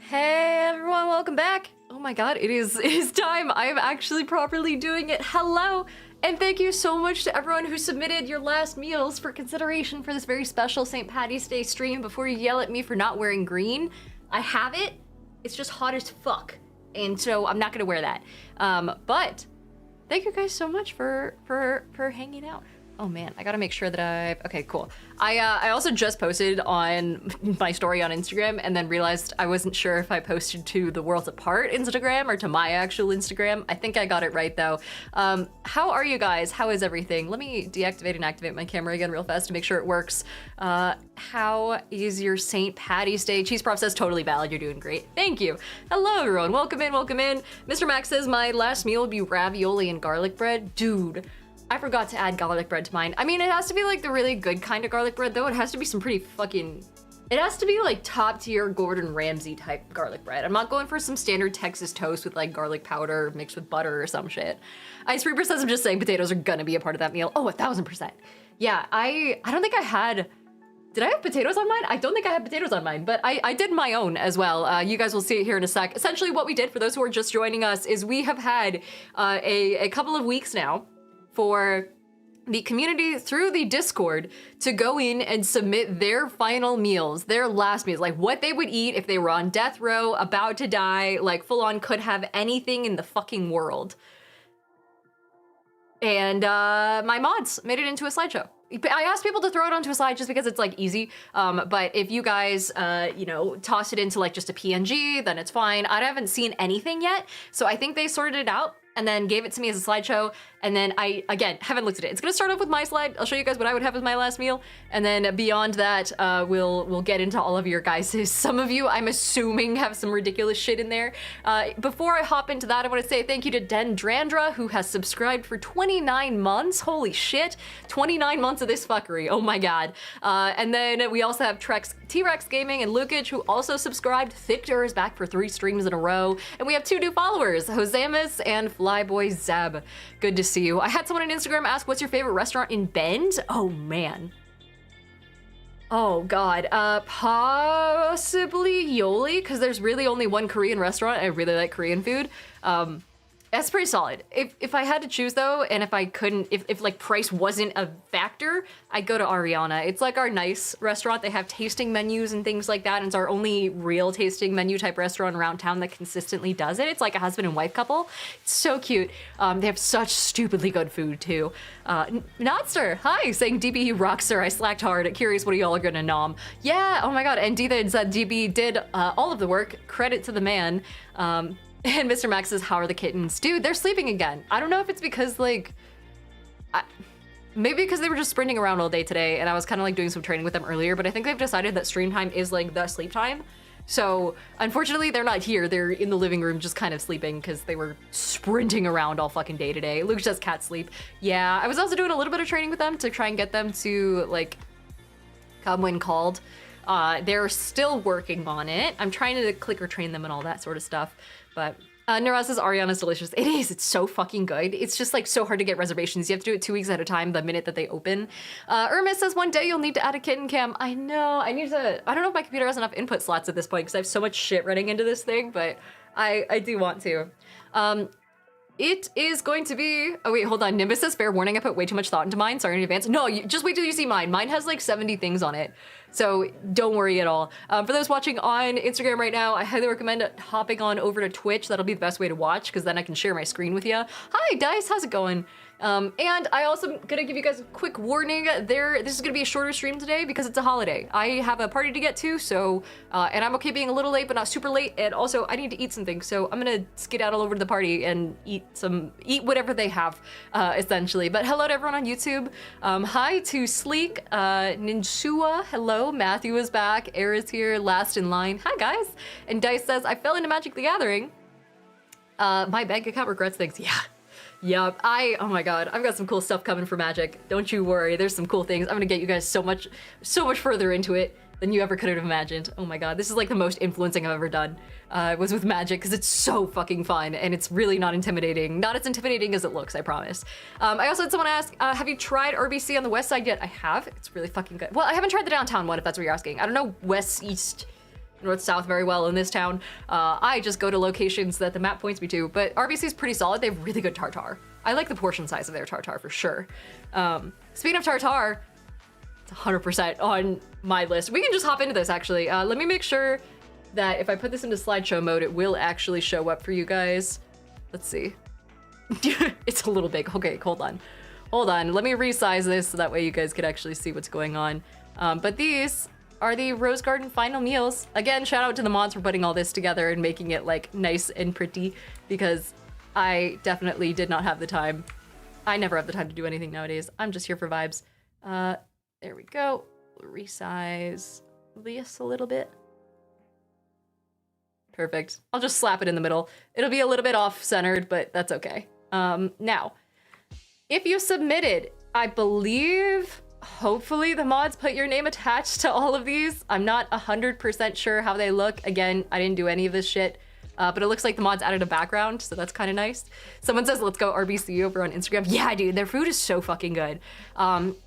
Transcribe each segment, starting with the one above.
Hey everyone, welcome back. Oh my god, it is time. I am actually properly doing it. Hello, and thank you so much to everyone who submitted your last meals for consideration for this very special St. Patty's Day stream. Before you yell at me for not wearing green, I have it. It's just hot as fuck, and so I'm not gonna wear that. But thank you guys so much for hanging out. Oh man, I gotta make sure that okay, cool. I also just posted on my story on Instagram and then realized I wasn't sure if I posted to the Worlds Apart Instagram or to my actual Instagram. I think I got it right though. How are you guys? How is everything? Let me deactivate and activate my camera again real fast to make sure it works. How is your St. Patty's Day? Cheese Prof says totally valid, you're doing great. Thank you. Hello everyone, welcome in, welcome in. Mr. Max says my last meal would be ravioli and garlic bread. Dude. I forgot to add garlic bread to mine. I mean, it has to be like the really good kind of garlic bread though. It has to be some pretty fucking, it has to be like top tier Gordon Ramsay type garlic bread. I'm not going for some standard Texas toast with like garlic powder mixed with butter or some shit. Ice Reaper says I'm just saying potatoes are gonna be a part of that meal. Oh, 1000%. Yeah, I don't think I had, did I have potatoes on mine? I don't think I had potatoes on mine, but I did my own as well. You guys will see it here in a sec. Essentially what we did, for those who are just joining us, is we have had a couple of weeks now for the community through the Discord to go in and submit their final meals, their last meals, like what they would eat if they were on death row, about to die, like full on could have anything in the fucking world. And my mods made it into a slideshow. I asked people to throw it onto a slide just because it's like easy, but if you guys, you know, toss it into like just a PNG, then it's fine. I haven't seen anything yet, so I think they sorted it out and then gave it to me as a slideshow, and then I, again, haven't looked at it. It's gonna start off with my slide. I'll show you guys what I would have as my last meal, and then beyond that, we'll get into all of your guys's. Some of you, I'm assuming, have some ridiculous shit in there. Before I hop into that, I wanna say thank you to Dendrandra, who has subscribed for 29 months. Holy shit, 29 months of this fuckery, oh my god. And then we also have T-Rex Gaming and Lukage, who also subscribed. Victor is back for 3 streams in a row, and we have 2 new followers, Josemus and Flyboy Zeb. Good to see you. I had someone on Instagram ask, what's your favorite restaurant in Bend? Oh man. Oh god, possibly Yoli, because there's really only one Korean restaurant. I really like Korean food. That's pretty solid. If I had to choose though, and if I couldn't, if like price wasn't a factor, I'd go to Ariana. It's like our nice restaurant. They have tasting menus and things like that, and it's our only real tasting menu type restaurant around town that consistently does it. It's like a husband and wife couple. It's so cute. They have such stupidly good food too. Notster, hi, saying DB Rockster, I slacked hard. Curious what y'all are gonna nom. Yeah, oh my god, and Deethan said DB did all of the work. Credit to the man. And Mr. Max says, how are the kittens? Dude, they're sleeping again. I don't know if it's because like, maybe because they were just sprinting around all day today and I was kind of like doing some training with them earlier, but I think they've decided that stream time is like the sleep time. So unfortunately they're not here. They're in the living room just kind of sleeping because they were sprinting around all fucking day today. Luke says cat sleep. Yeah, I was also doing a little bit of training with them to try and get them to like come when called. They're still working on it. I'm trying to clicker train them and all that sort of stuff. But Nara says Ariana's delicious. It is, it's so fucking good. It's just like so hard to get reservations. You have to do it 2 weeks at a time the minute that they open. Irma says one day you'll need to add a kitten cam. I know, I don't know if my computer has enough input slots at this point because I have so much shit running into this thing, but I do want to. It is going to be, oh wait, hold on. Nimbus says, fair warning, I put way too much thought into mine. Sorry in advance. No, just wait till you see mine. Mine has like 70 things on it. So don't worry at all. For those watching on Instagram right now, I highly recommend hopping on over to Twitch. That'll be the best way to watch because then I can share my screen with you. Hi, Dice, how's it going? And I also gonna give you guys a quick warning. This is gonna be a shorter stream today because it's a holiday. I have a party to get to, so, and I'm okay being a little late, but not super late. And also I need to eat something, so I'm gonna skedaddle over to the party and eat whatever they have, essentially. But hello to everyone on YouTube. Hi to Sleek, Ninsua, hello, Matthew is back, Era's here, last in line. Hi guys. And Dice says, I fell into Magic the Gathering. My bank account regrets things. Yeah. Yup, oh my god, I've got some cool stuff coming for Magic. Don't you worry, there's some cool things. I'm gonna get you guys so much further into it than you ever could have imagined. Oh my god, this is like the most influencing I've ever done. Was with Magic, because it's so fucking fun, and it's really not intimidating. Not as intimidating as it looks, I promise. I also had someone ask, have you tried RBC on the west side yet? I have, it's really fucking good. Well, I haven't tried the downtown one, if that's what you're asking. I don't know west, east, north-south very well in this town. I just go to locations that the map points me to, but RBC is pretty solid. They have really good tartare. I like the portion size of their tartare for sure. Speaking of tartare, it's 100% on my list. We can just hop into this actually. Let me make sure that if I put this into slideshow mode, it will actually show up for you guys. Let's see. It's a little big. Okay, hold on. Hold on. Let me resize this so that way you guys could actually see what's going on. But these are the Rose Garden final meals. Again, shout out to the mods for putting all this together and making it like nice and pretty, because I definitely did not have the time. I never have the time to do anything nowadays. I'm just here for vibes. There we go. Resize this a little bit. Perfect. I'll just slap it in the middle. It'll be a little bit off-centered, but that's okay. Now, if you submitted, I believe, hopefully the mods put your name attached to all of these. I'm not 100% sure how they look. Again, I didn't do any of this shit, but it looks like the mods added a background, so that's kind of nice. Someone says, let's go RBC over on Instagram. Yeah, dude, their food is so fucking good.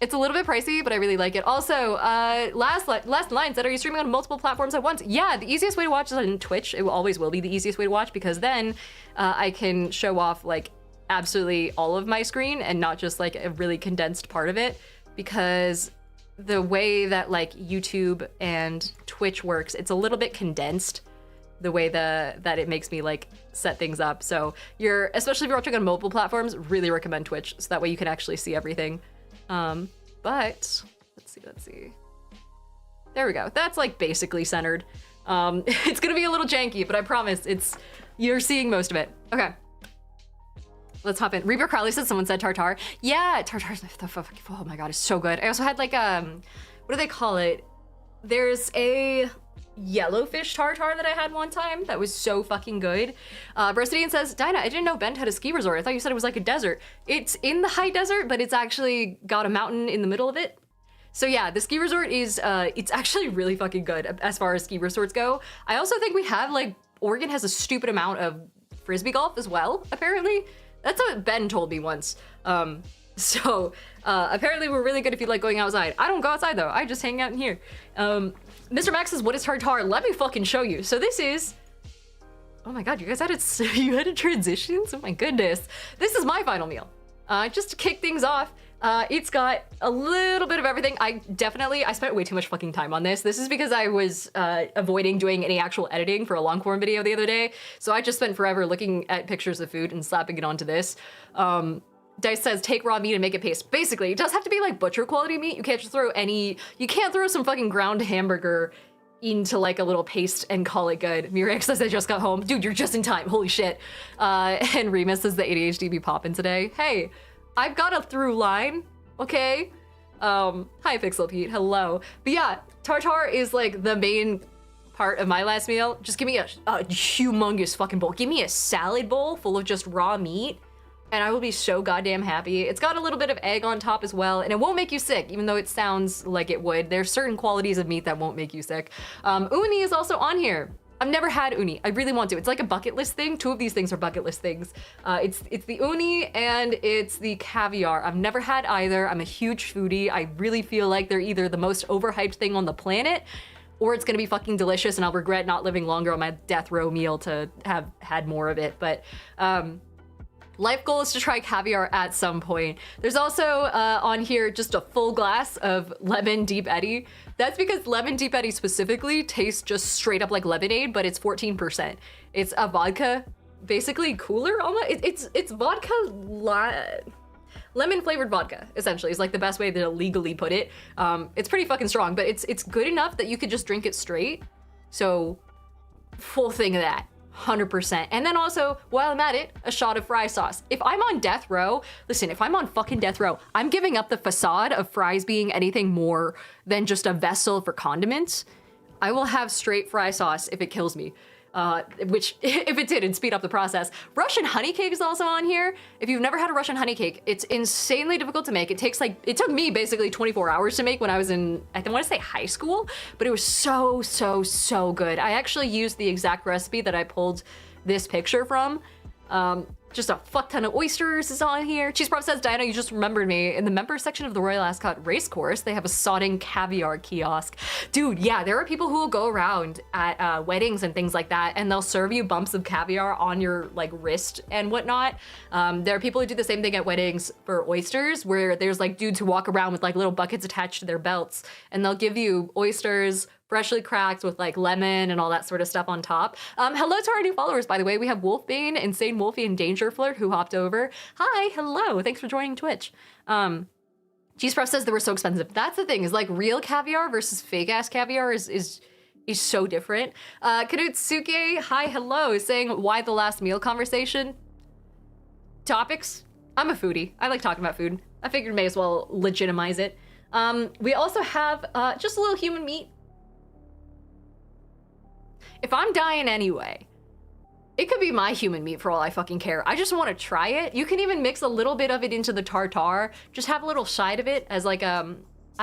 It's a little bit pricey, but I really like it. Also, last line said, are you streaming on multiple platforms at once? Yeah, the easiest way to watch is on Twitch. It always will be the easiest way to watch, because then I can show off like absolutely all of my screen and not just like a really condensed part of it, because the way that like YouTube and Twitch works, it's a little bit condensed, the way that it makes me like set things up. So especially if you're watching on mobile platforms, really recommend Twitch, so that way you can actually see everything. But let's see. There we go. That's like basically centered. It's gonna be a little janky, but I promise you're seeing most of it. Okay. Let's hop in. Reaper Crowley said someone said tartare. Yeah, tartare's oh my god, it's so good. I also had like what do they call it? There's a yellowfish tartare that I had one time that was so fucking good. Brestidian says, Dinah, I didn't know Bend had a ski resort. I thought you said it was like a desert. It's in the high desert, but it's actually got a mountain in the middle of it. So yeah, the ski resort is, it's actually really fucking good as far as ski resorts go. I also think we have like, Oregon has a stupid amount of frisbee golf as well, apparently. That's what Ben told me once. Apparently we're really good if you like going outside. I don't go outside though, I just hang out in here. Mr. Max says, what is tartare? Let me fucking show you. So this is, oh my god, you guys had transitions? Oh my goodness. This is my final meal. Just to kick things off, it's got a little bit of everything. I spent way too much fucking time on this. This is because I was avoiding doing any actual editing for a long form video the other day. So I just spent forever looking at pictures of food and slapping it onto this. Dice says, take raw meat and make it paste. Basically, it does have to be like butcher quality meat. You can't just you can't throw some fucking ground hamburger into like a little paste and call it good. Murex says, I just got home. Dude, you're just in time, holy shit. And Remus says, the ADHD be popping today. Hey, I've got a through line, okay? Hi Pixel Pete, hello. But yeah, tartare is like the main part of my last meal. Just give me a humongous fucking bowl. Give me a salad bowl full of just raw meat, and I will be so goddamn happy. It's got a little bit of egg on top as well, and it won't make you sick, even though it sounds like it would. There's certain qualities of meat that won't make you sick. Uni is also on here. I've never had uni. I really want to. It's like a bucket list thing. Two of these things are bucket list things. It's the uni and it's the caviar. I've never had either. I'm a huge foodie. I really feel like they're either the most overhyped thing on the planet, or it's gonna be fucking delicious and I'll regret not living longer on my death row meal to have had more of it. But life goal is to try caviar at some point. There's also on here just a full glass of lemon deep eddy. That's because lemon deep eddy specifically tastes just straight up like lemonade, but it's 14%. It's a vodka, basically cooler almost. It's vodka, lemon flavored vodka, essentially, is like the best way to legally put it. It's pretty fucking strong, but it's good enough that you could just drink it straight. So full thing of that. 100%. And then also, while I'm at it, a shot of fry sauce. If I'm on death row, listen, if I'm on fucking death row, I'm giving up the facade of fries being anything more than just a vessel for condiments. I will have straight fry sauce if it kills me. Which, if it did, it'd speed up the process. Russian honey cake is also on here. If you've never had a Russian honey cake, it's insanely difficult to make. It took me basically 24 hours to make when I was in, I want to say high school, but it was so, so, so good. I actually used the exact recipe that I pulled this picture from. Just a fuck ton of oysters is on here. Cheese Prop says, Diana, you just remembered me. In the member section of the Royal Ascot Racecourse, they have a sodding caviar kiosk. Dude, yeah, there are people who will go around at weddings and things like that, and they'll serve you bumps of caviar on your like wrist and whatnot. There are people who do the same thing at weddings for oysters, where there's like dudes who walk around with like little buckets attached to their belts, and they'll give you oysters, freshly cracked with like lemon and all that sort of stuff on top. Hello to our new followers, by the way. We have Wolfbane, Insane Wolfie, and Danger Flirt who hopped over. Hi, hello, thanks for joining Twitch. Cheese Press says they were so expensive. That's the thing, is like real caviar versus fake ass caviar is so different. Kanutsuke, hi, hello, is saying, why the last meal conversation? Topics? I'm a foodie. I like talking about food. I figured may as well legitimize it. We also have just a little human meat. If I'm dying anyway, it could be my human meat for all I fucking care. I just want to try it. You can even mix a little bit of it into the tartare. Just have a little side of it as like, I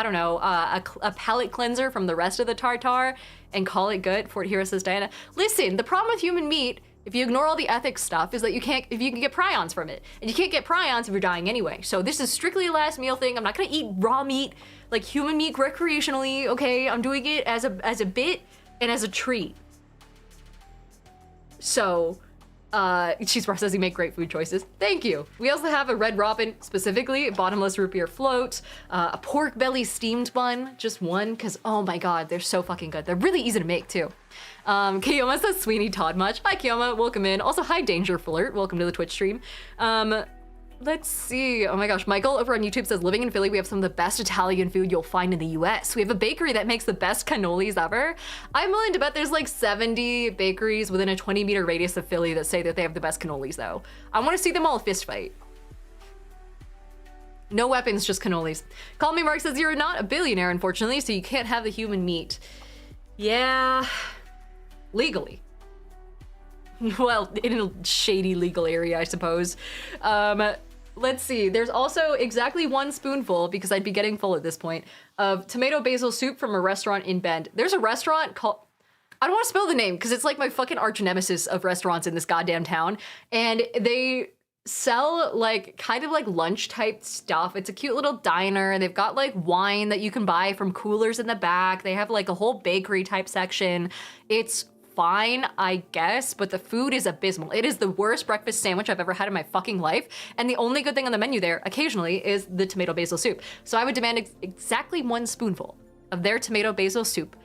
don't know, a palate cleanser from the rest of the tartare and call it good. Fort Hero says, Diana. Listen, the problem with human meat, if you ignore all the ethics stuff, is that you can get prions from it. And you can't get prions if you're dying anyway. So this is strictly a last meal thing. I'm not gonna eat raw meat, like human meat recreationally, okay? I'm doing it as a bit and as a treat. So, Cheese Bar says you make great food choices. Thank you. We also have a Red Robin, specifically, bottomless root beer float, a pork belly steamed bun, just one, because oh my god, they're so fucking good. They're really easy to make too. Kiyoma says Sweeney Todd much. Hi Kiyoma, welcome in. Also, hi Danger Flirt, welcome to the Twitch stream. Let's see. Oh my gosh, Michael over on YouTube says, living in Philly, we have some of the best Italian food you'll find in the US. We have a bakery that makes the best cannolis ever. I'm willing to bet there's like 70 bakeries within a 20-meter radius of Philly that say that they have the best cannolis though. I want to see them all fist fight. No weapons, just cannolis. Call Me Mark says, you're not a billionaire, unfortunately, so you can't have the human meat. Yeah, legally. Well, in a shady legal area, I suppose. Let's see, there's also exactly 1 spoonful, because I'd be getting full at this point, of tomato basil soup from a restaurant in Bend. There's a restaurant called, I don't want to spell the name, because it's like my fucking arch nemesis of restaurants in this goddamn town, and they sell like kind of like lunch type stuff. It's a cute little diner. They've got like wine that you can buy from coolers in the back. They have like a whole bakery type section. It's fine, I guess, but the food is abysmal. It is the worst breakfast sandwich I've ever had in my fucking life, and the only good thing on the menu there, occasionally, is the tomato basil soup. So I would demand exactly 1 spoonful of their tomato basil soup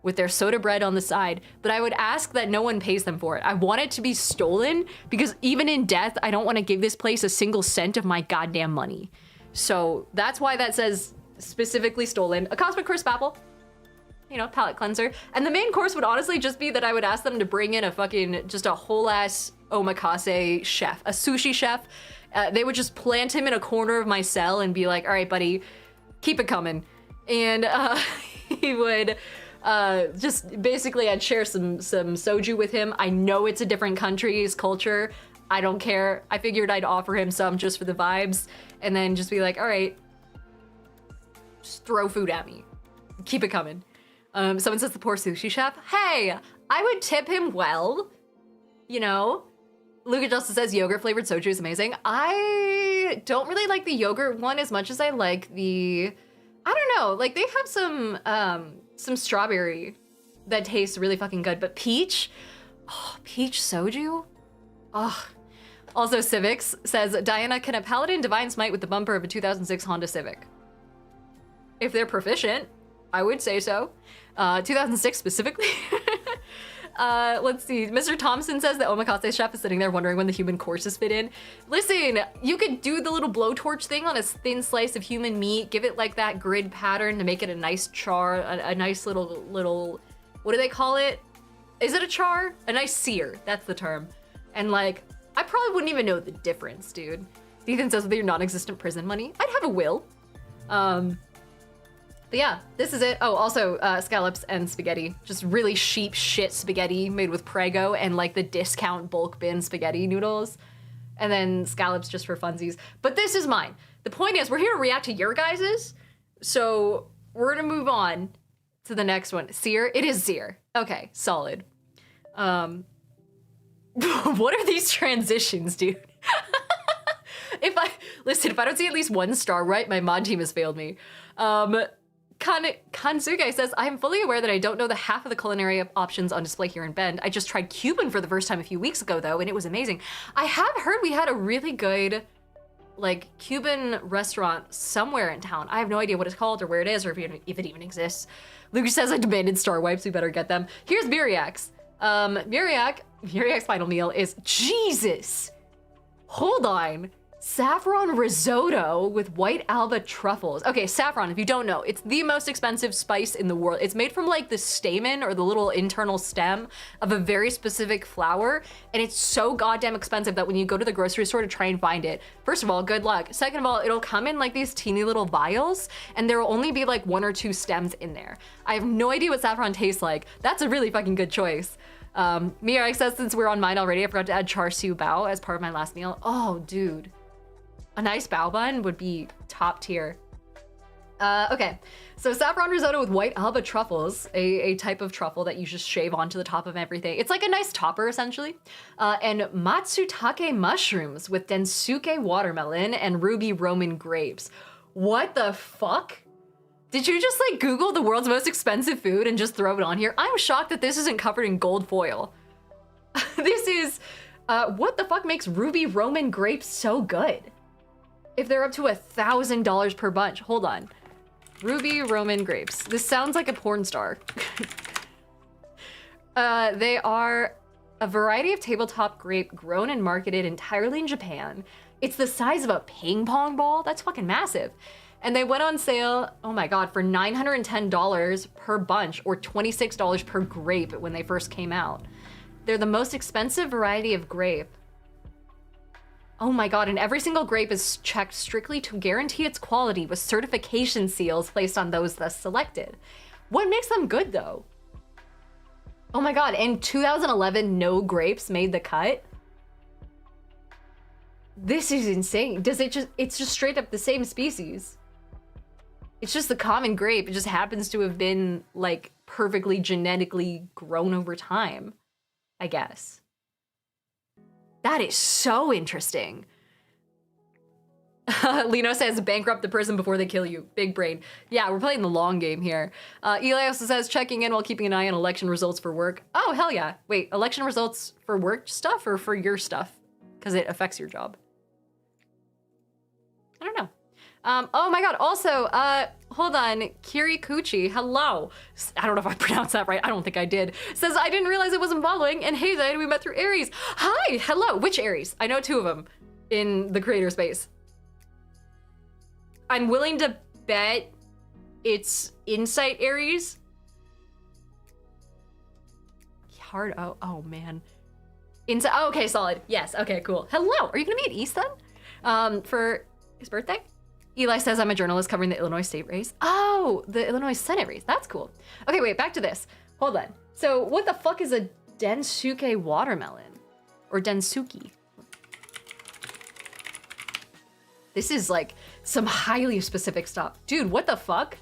with their soda bread on the side, but I would ask that no one pays them for it. I want it to be stolen, because even in death, I don't want to give this place a single cent of my goddamn money. So that's why that says specifically stolen. A Cosmic Crisp Apple, you know, palate cleanser. And the main course would honestly just be that I would ask them to bring in a fucking, just a whole ass omakase chef, a sushi chef. They would just plant him in a corner of my cell and be like, all right, buddy, keep it coming. And he would just basically, I'd share some soju with him. I know it's a different country's culture. I don't care. I figured I'd offer him some just for the vibes, and then just be like, all right, just throw food at me. Keep it coming. Someone says the poor sushi chef. Hey, I would tip him well, you know? Luca Justice says yogurt flavored soju is amazing. I don't really like the yogurt one as much as I like the, I don't know, like they have some strawberry that tastes really fucking good, but peach, oh, peach soju? Oh. Also Civics says, Diana, can a paladin divine smite with the bumper of a 2006 Honda Civic? If they're proficient, I would say so. 2006 specifically. Let's see. Mr. Thompson says the omakase chef is sitting there wondering when the human courses fit in. Listen, you could do the little blowtorch thing on a thin slice of human meat, give it like that grid pattern to make it a nice char, a nice little, what do they call it? Is it a char? A nice sear, that's the term. And like, I probably wouldn't even know the difference, dude. Ethan says with your non-existent prison money, I'd have a will. But yeah, this is it. Oh, also scallops and spaghetti. Just really cheap shit spaghetti made with Prego and like the discount bulk bin spaghetti noodles. And then scallops just for funsies. But this is mine. The point is, we're here to react to your guys's. So we're gonna move on to the next one. Sear? It is sear. Okay, solid. What are these transitions, dude? If I don't see at least 1 star right, my mod team has failed me. Kansuke says, I am fully aware that I don't know the half of the culinary options on display here in Bend. I just tried Cuban for the first time a few weeks ago though, and it was amazing. I have heard we had a really good like Cuban restaurant somewhere in town. I have no idea what it's called or where it is or if it even exists. Luke says I demanded star wipes, we better get them. Here's Miriak's. Miriak's final meal is, Jesus, hold on. Saffron risotto with white Alba truffles. Okay, saffron, if you don't know, it's the most expensive spice in the world. It's made from like the stamen or the little internal stem of a very specific flower, and it's so goddamn expensive that when you go to the grocery store to try and find it, first of all, good luck. Second of all, it'll come in like these teeny little vials, and there will only be like 1 or 2 stems in there. I have no idea what saffron tastes like. That's a really fucking good choice. Mirak says, since we're on mine already, I forgot to add char siu bao as part of my last meal. Oh, dude. A nice bao bun would be top tier. Okay, so saffron risotto with white Alba truffles, a type of truffle that you just shave onto the top of everything. It's like a nice topper, essentially. And matsutake mushrooms with densuke watermelon and ruby Roman grapes. What the fuck? Did you just like Google the world's most expensive food and just throw it on here? I'm shocked that this isn't covered in gold foil. This is, what the fuck makes ruby Roman grapes so good? If they're up to $1,000 per bunch. Hold on. Ruby Roman grapes. This sounds like a porn star. They are a variety of tabletop grape grown and marketed entirely in Japan. It's the size of a ping pong ball. That's fucking massive. And they went on sale, oh my God, for $910 per bunch or $26 per grape when they first came out. They're the most expensive variety of grape. Oh my God, and every single grape is checked strictly to guarantee its quality with certification seals placed on those thus selected. What makes them good though? Oh my God, in 2011, no grapes made the cut? This is insane. It's just straight up the same species. It's just the common grape. It just happens to have been like perfectly genetically grown over time, I guess. That is so interesting. Lino says, bankrupt the prison before they kill you. Big brain. Yeah, we're playing the long game here. Eli also says, checking in while keeping an eye on election results for work. Oh, hell yeah. Wait, election results for work stuff or for your stuff? Because it affects your job. I don't know. Oh my God, also, hold on, Kirikuchi, hello. I don't know if I pronounced that right, I don't think I did. Says, I didn't realize it wasn't following, and hey then, we met through Aries. Hi, hello, which Aries? I know 2 of them in the creator space. I'm willing to bet it's Insight Aries. Hard, oh man. Insight, oh, okay, solid, yes, okay, cool. Hello, are you gonna be at East then? For his birthday? Eli says, I'm a journalist covering the Illinois state race. Oh, the Illinois Senate race. That's cool. Okay, wait, back to this. Hold on. So what the fuck is a densuke watermelon? Or densuki? This is like some highly specific stuff. Dude, what the fuck?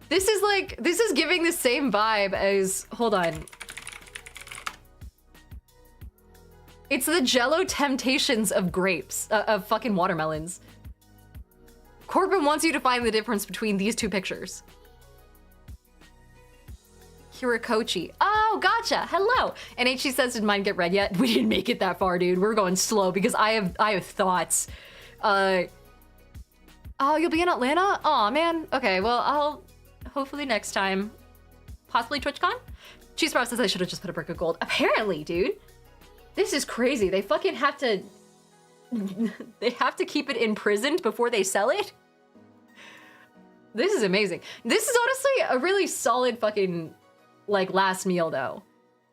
This is giving the same vibe as, hold on. It's the Jello temptations of grapes, of fucking watermelons. Corbin wants you to find the difference between these 2 pictures. Hirikochi. Oh, gotcha. Hello. And HC says, did mine get read yet? We didn't make it that far, dude. We're going slow because I have thoughts. Oh, you'll be in Atlanta? Aw, man. Okay, well, I'll hopefully next time. Possibly TwitchCon? Cheese Sprout says I should have just put a brick of gold. Apparently, dude. This is crazy. They fucking have to... they have to keep it imprisoned before they sell it? This is amazing. This is honestly a really solid fucking, like, last meal, though.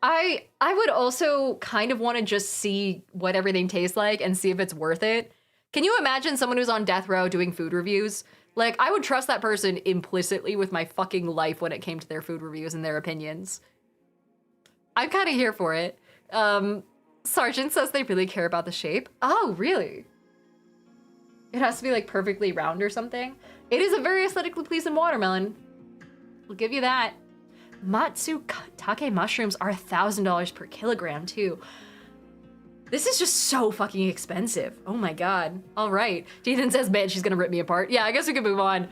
I would also kind of want to just see what everything tastes like and see if it's worth it. Can you imagine someone who's on death row doing food reviews? Like, I would trust that person implicitly with my fucking life when it came to their food reviews and their opinions. I'm kind of here for it. Sergeant says they really care about the shape. Oh, really? It has to be like perfectly round or something. It is a very aesthetically pleasing watermelon. We'll give you that. Matsutake mushrooms are $1,000 per kilogram too. This is just so fucking expensive. Oh my god. All right. Dethan says, man, she's gonna rip me apart. Yeah, I guess we can move on.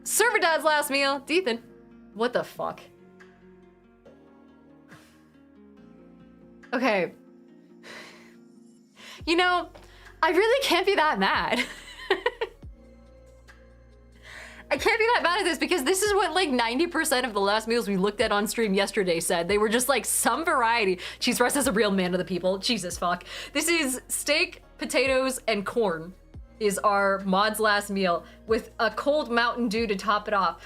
Server Dad's last meal. Dethan, what the fuck? Okay. You know, I really can't be that mad. I can't be that mad at this because this is what like 90% of the last meals we looked at on stream yesterday said. They were just like some variety. Cheese Rice is a real man of the people. Jesus fuck. This is steak, potatoes, and corn is our mod's last meal with a cold Mountain Dew to top it off.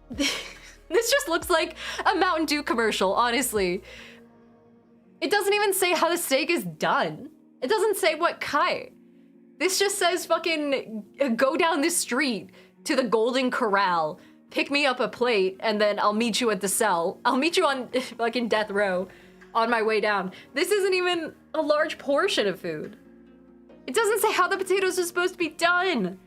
This just looks like a Mountain Dew commercial, honestly. It doesn't even say how the steak is done. It doesn't say what cut. This just says fucking go down this street to the Golden Corral, pick me up a plate, and then I'll meet you at the cell. I'll meet you on fucking death row on my way down. This isn't even a large portion of food. It doesn't say how the potatoes are supposed to be done.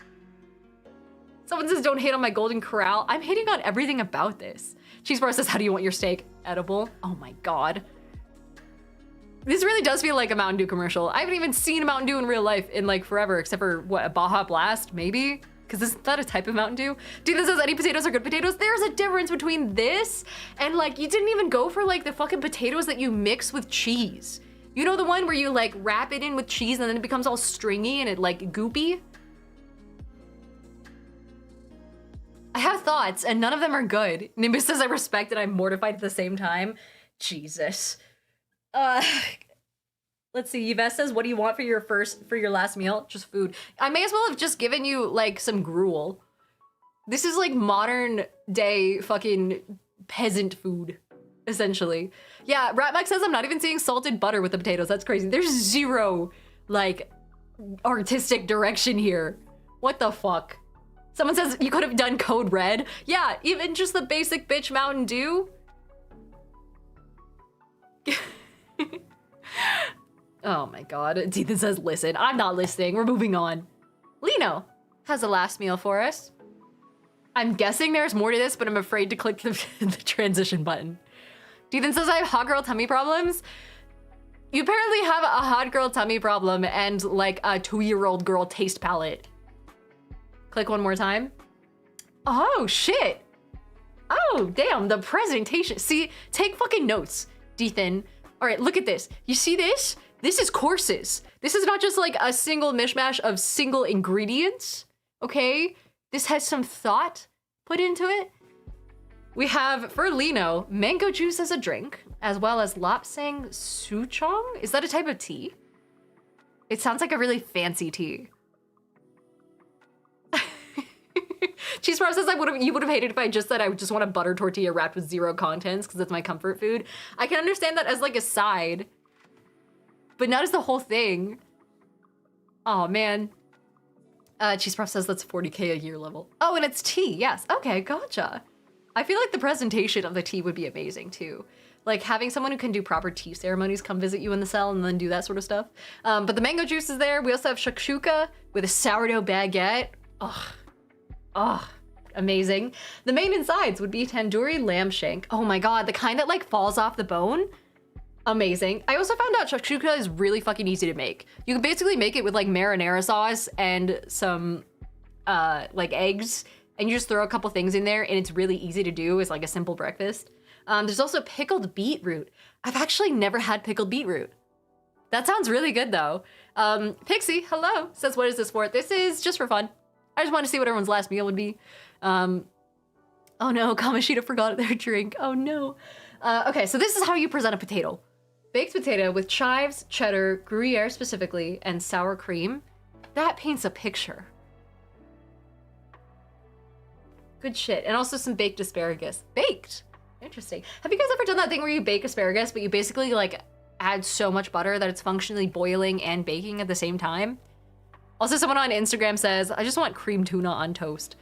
Someone says don't hate on my Golden Corral. I'm hating on everything about this. Cheese Bar says, how do you want your steak? Edible? Oh my god. This really does feel like a Mountain Dew commercial. I haven't even seen a Mountain Dew in real life in like forever, except for what, a Baja Blast, maybe? Because isn't that a type of Mountain Dew? Dude, that says any potatoes are good potatoes. There's a difference between this and like, you didn't even go for like the fucking potatoes that you mix with cheese. You know the one where you like wrap it in with cheese and then it becomes all stringy and it like goopy? I have thoughts and none of them are good. Nimbus says I respect and I'm mortified at the same time. Jesus. Let's see, Yves says, what do you want for your last meal? Just food. I may as well have just given you like some gruel. This is like modern day fucking peasant food, essentially. Yeah, Ratmax says I'm not even seeing salted butter with the potatoes. That's crazy. There's zero like artistic direction here. What the fuck? Someone says you could have done Code Red. Yeah, even just the basic bitch Mountain Dew. Oh my god. Ethan says, listen, I'm not listening. We're moving on. Lino has a last meal for us. I'm guessing there's more to this, but I'm afraid to click the transition button. Ethan says, I have hot girl tummy problems. You apparently have a hot girl tummy problem and like a 2-year-old girl taste palette. Click one more time. Oh, shit. Oh, damn, the presentation. See, take fucking notes, Ethan. All right, look at this. You see this? This is courses. This is not just like a single mishmash of single ingredients, okay? This has some thought put into it. We have, for Lino, mango juice as a drink, as well as lapsang souchong. Is that a type of tea? It sounds like a really fancy tea. Cheese Bar says you would have hated if I just said I just want a butter tortilla wrapped with zero contents because it's my comfort food. I can understand that as like a side, but not as the whole thing. Oh man. Cheese Bar says that's 40K a year level. Oh, and it's tea, yes. Okay, gotcha. I feel like the presentation of the tea would be amazing too. Like having someone who can do proper tea ceremonies come visit you in the cell and then do that sort of stuff. But the mango juice is there. We also have shakshuka with a sourdough baguette. Oh, amazing. The main insides would be tandoori lamb shank. Oh my god, the kind that like falls off the bone. Amazing. I also found out shakshuka is really fucking easy to make. You can basically make it with like marinara sauce and some like eggs, and you just throw a couple things in there and it's really easy to do as like a simple breakfast. There's also pickled beetroot. I've actually never had pickled beetroot. That sounds really good though. Pixie, hello, says what is this for? This is just for fun. I just want to see what everyone's last meal would be. Oh no, Kamashita forgot their drink. Oh no. Okay, so this is how you present a potato. Baked potato with chives, cheddar, Gruyere specifically, and sour cream. That paints a picture. Good shit. And also some baked asparagus. Baked? Interesting. Have you guys ever done that thing where you bake asparagus, but you basically like add so much butter that it's functionally boiling and baking at the same time? Also, someone on Instagram says, I just want cream tuna on toast,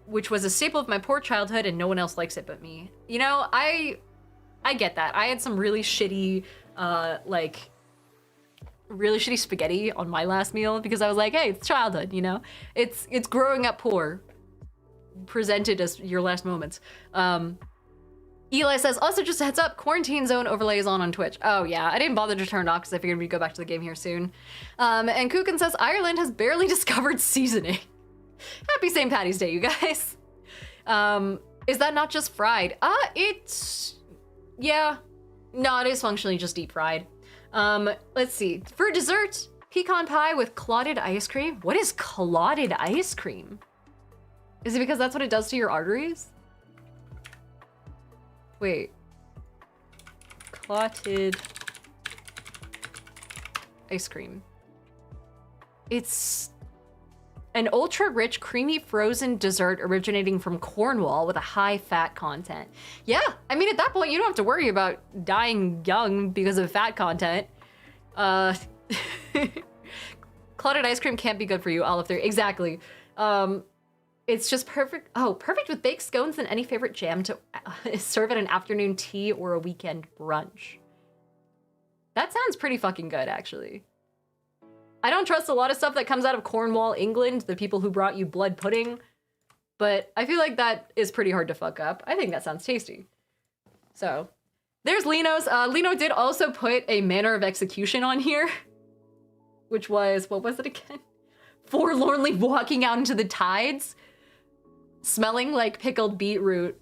which was a staple of my poor childhood and no one else likes it but me. You know, I get that. I had some really shitty, really shitty spaghetti on my last meal because I was like, hey, it's childhood, you know? It's growing up poor, presented as your last moments. Eli says, also just a heads up, quarantine zone overlay is on Twitch. Oh yeah, I didn't bother to turn it off because I figured we'd go back to the game here soon. And Kukin says, Ireland has barely discovered seasoning. Happy St. Patty's Day, you guys. Is that not just fried? It's, yeah. No, it is functionally just deep fried. Let's see. For dessert, pecan pie with clotted ice cream. What is clotted ice cream? Is it because that's what it does to your arteries? Wait. Clotted ice cream. It's an ultra-rich, creamy frozen dessert originating from Cornwall with a high fat content. Yeah, I mean, at that point, you don't have to worry about dying young because of fat content. Clotted ice cream can't be good for you, Olive Theory. Exactly. It's just perfect. Oh, perfect with baked scones and any favorite jam to serve at an afternoon tea or a weekend brunch. That sounds pretty fucking good, actually. I don't trust a lot of stuff that comes out of Cornwall, England, the people who brought you blood pudding, but I feel like that is pretty hard to fuck up. I think that sounds tasty. So, there's Lino's. Lino did also put a manner of execution on here, which was, what was it again? Forlornly walking out into the tides, smelling like pickled beetroot.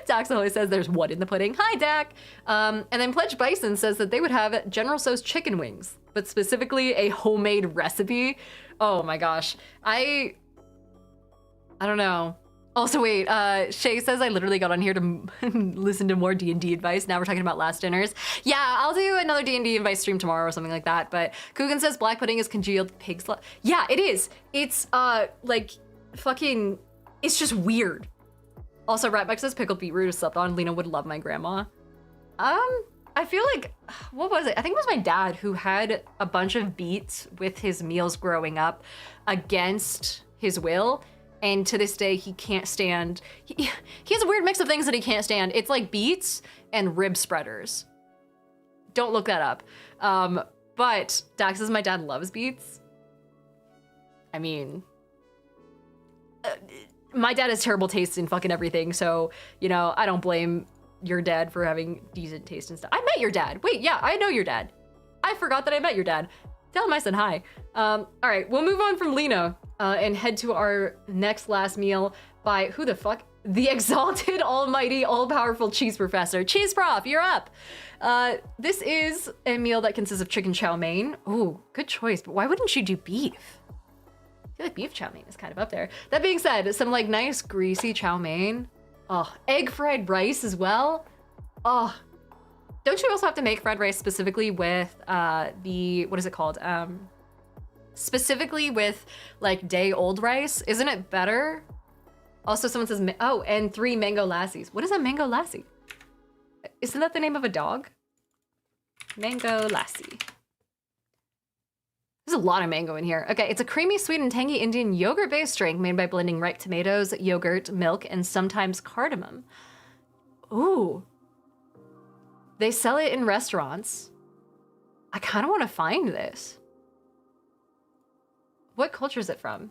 Dax always says there's what in the pudding. Hi, Dak. And then Pledge Bison says that they would have General Tso's chicken wings, but specifically a homemade recipe. Oh my gosh. I don't know. Also, wait, Shay says I literally got on here to listen to more D&D advice. Now we're talking about last dinners. Yeah, I'll do another D&D advice stream tomorrow or something like that. But Coogan says black pudding is congealed pig's blood. Yeah, it is. It's, like, fucking, it's just weird. Also, Ratback says pickled beetroot is slept on. Lena would love my grandma. I feel like, what was it? I think it was my dad who had a bunch of beets with his meals growing up against his will. And to this day, he can't stand, he has a weird mix of things that he can't stand. It's like beets and rib spreaders. Don't look that up. But Dax says my dad loves beets. I mean, my dad has terrible taste in fucking everything, so, you know, I don't blame your dad for having decent taste and stuff. I met your dad. Wait, yeah, I know your dad. I forgot that I met your dad. Tell him I said hi. All right, we'll move on from Lena and head to our next last meal by, who the fuck? The exalted, almighty, all-powerful cheese professor. Cheese prof, you're up. This is a meal that consists of chicken chow mein. Ooh, good choice, but why wouldn't you do beef? I feel like beef chow mein is kind of up there. That being said, some like nice greasy chow mein. Oh, egg fried rice as well. Oh, don't you also have to make fried rice specifically with the, what is it called? Specifically with like day old rice? Isn't it better? Also someone says, oh, and 3 mango lassies. What is a mango lassie? Isn't that the name of a dog? Mango lassie. There's a lot of mango in here. Okay, it's a creamy, sweet, and tangy Indian yogurt-based drink made by blending ripe tomatoes, yogurt, milk, and sometimes cardamom. Ooh. They sell it in restaurants. I kind of want to find this. What culture is it from?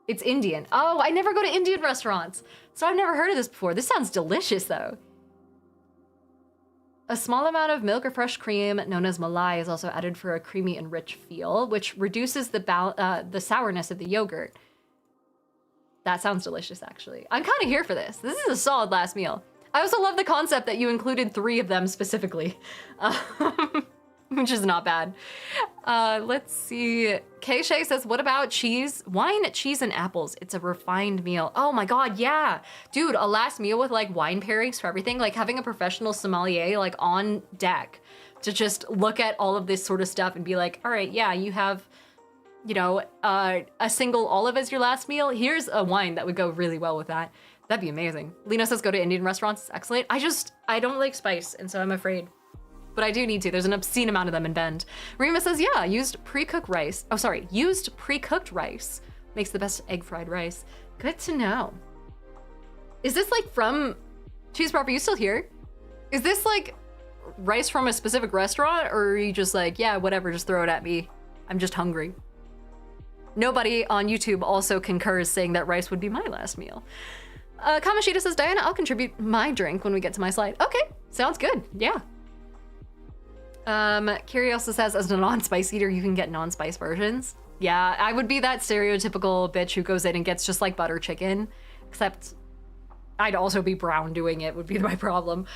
It's Indian. Oh, I never go to Indian restaurants, so I've never heard of this before. This sounds delicious, though. A small amount of milk or fresh cream, known as malai, is also added for a creamy and rich feel, which reduces the sourness of the yogurt. That sounds delicious, actually. I'm kind of here for this. This is a solid last meal. I also love the concept that you included 3 of them specifically, which is not bad. Let's see. K-Shay says, what about cheese? Wine, cheese, and apples. It's a refined meal. Oh my God, yeah. Dude, a last meal with like wine pairings for everything, like having a professional sommelier like on deck to just look at all of this sort of stuff and be like, all right, yeah, you have, you know, a single olive as your last meal. Here's a wine that would go really well with that. That'd be amazing. Lena says go to Indian restaurants. It's excellent. I don't like spice, and so I'm afraid. But I do need to. There's an obscene amount of them in Bend. Rima says, yeah, used pre-cooked rice. Oh, sorry. Used pre-cooked rice makes the best egg fried rice. Good to know. Is this like from Cheese Prop? Are you still here? Is this like rice from a specific restaurant, or are you just like, yeah, whatever, just throw it at me. I'm just hungry. Nobody on YouTube also concurs saying that rice would be my last meal. Kamashita says, Diana, I'll contribute my drink when we get to my slide. Okay, sounds good. Yeah. Kiri also says, as a non-spice eater, you can get non-spice versions. Yeah, I would be that stereotypical bitch who goes in and gets just like butter chicken, except I'd also be brown doing it would be my problem.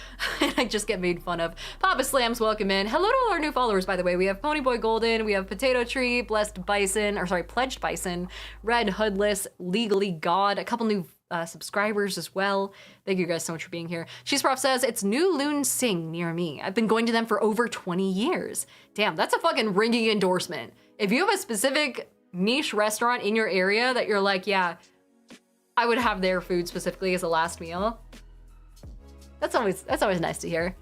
And I just get made fun of. Papa Slams, welcome in. Hello to all our new followers, by the way. We have Ponyboy Golden, we have Potato Tree, Blessed Bison, or sorry, Pledged Bison, Red Hoodless, Legally God, a couple new subscribers as well. Thank you guys so much for being here. She's Prof says, it's New Loon Sing near me. I've been going to them for over 20 years. Damn, that's a fucking ringing endorsement. If you have a specific niche restaurant in your area that you're like, yeah, I would have their food specifically as a last meal. That's always nice to hear.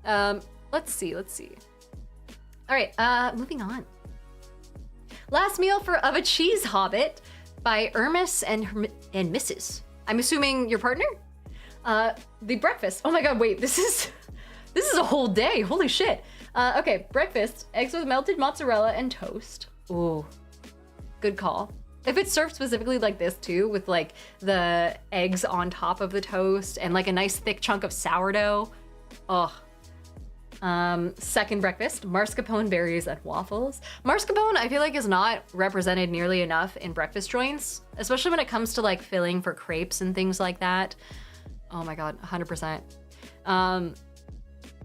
Let's see. All right, moving on. Last meal of a cheese hobbit by Ermis and Mrs. I'm assuming your partner? The breakfast. Oh my god, wait, this is a whole day. Holy shit. Okay, breakfast, eggs with melted mozzarella and toast. Ooh, good call. If it's served specifically like this too, with like the eggs on top of the toast and like a nice thick chunk of sourdough. Oh. Second breakfast, mascarpone berries and waffles. Mascarpone, I feel like, is not represented nearly enough in breakfast joints, especially when it comes to like filling for crepes and things like that. Oh my god, 100%.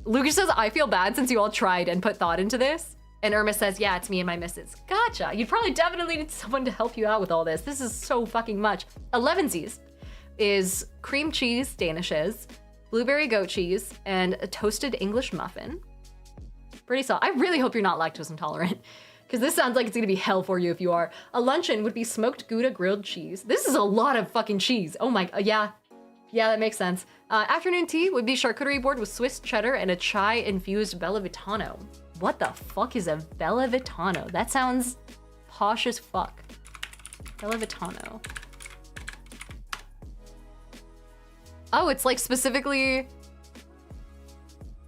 Lucas says, I feel bad since you all tried and put thought into this. And Irma says, yeah, it's me and my missus. Gotcha. You'd probably definitely need someone to help you out with all this. This is so fucking much. 11sies is cream cheese danishes, blueberry goat cheese, and a toasted English muffin. Pretty solid. I really hope you're not lactose intolerant, because this sounds like it's gonna be hell for you if you are. A luncheon would be smoked Gouda grilled cheese. This is a lot of fucking cheese. Oh my, yeah, that makes sense. Afternoon tea would be charcuterie board with Swiss cheddar and a chai-infused Bella Vitano. What the fuck is a Bella Vitano? That sounds posh as fuck. Bella Vitano. Oh, it's like specifically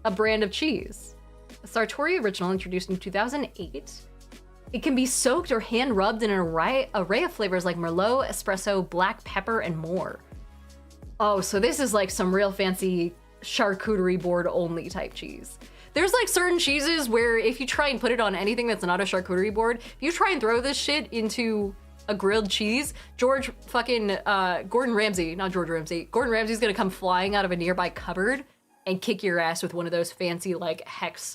a brand of cheese. A Sartori original introduced in 2008. It can be soaked or hand rubbed in an array of flavors like Merlot, espresso, black pepper, and more. Oh, so this is like some real fancy charcuterie board only type cheese. There's like certain cheeses where if you try and put it on anything that's not a charcuterie board, if you try and throw this shit into a grilled cheese, Gordon Ramsay's gonna come flying out of a nearby cupboard and kick your ass with one of those fancy like hex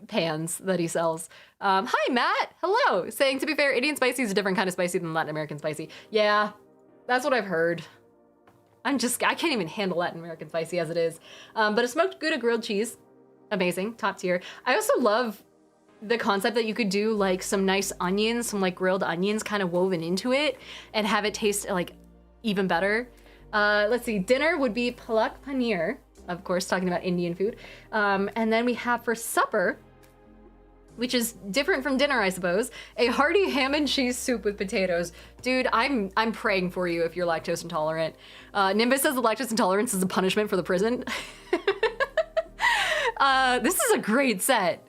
pans that he sells. Hi Matt, hello. Saying, to be fair, Indian spicy is a different kind of spicy than Latin American spicy. Yeah, that's what I've heard. I can't even handle Latin American spicy as it is. But a smoked Gouda grilled cheese, amazing, top tier. I also love the concept that you could do like some nice onions, some like grilled onions kind of woven into it and have it taste like even better. Let's see, dinner would be palak paneer, of course, talking about Indian food. And then we have for supper, which is different from dinner, I suppose, a hearty ham and cheese soup with potatoes. Dude, I'm praying for you if you're lactose intolerant. Nimbus says the lactose intolerance is a punishment for the prison. This is a great set.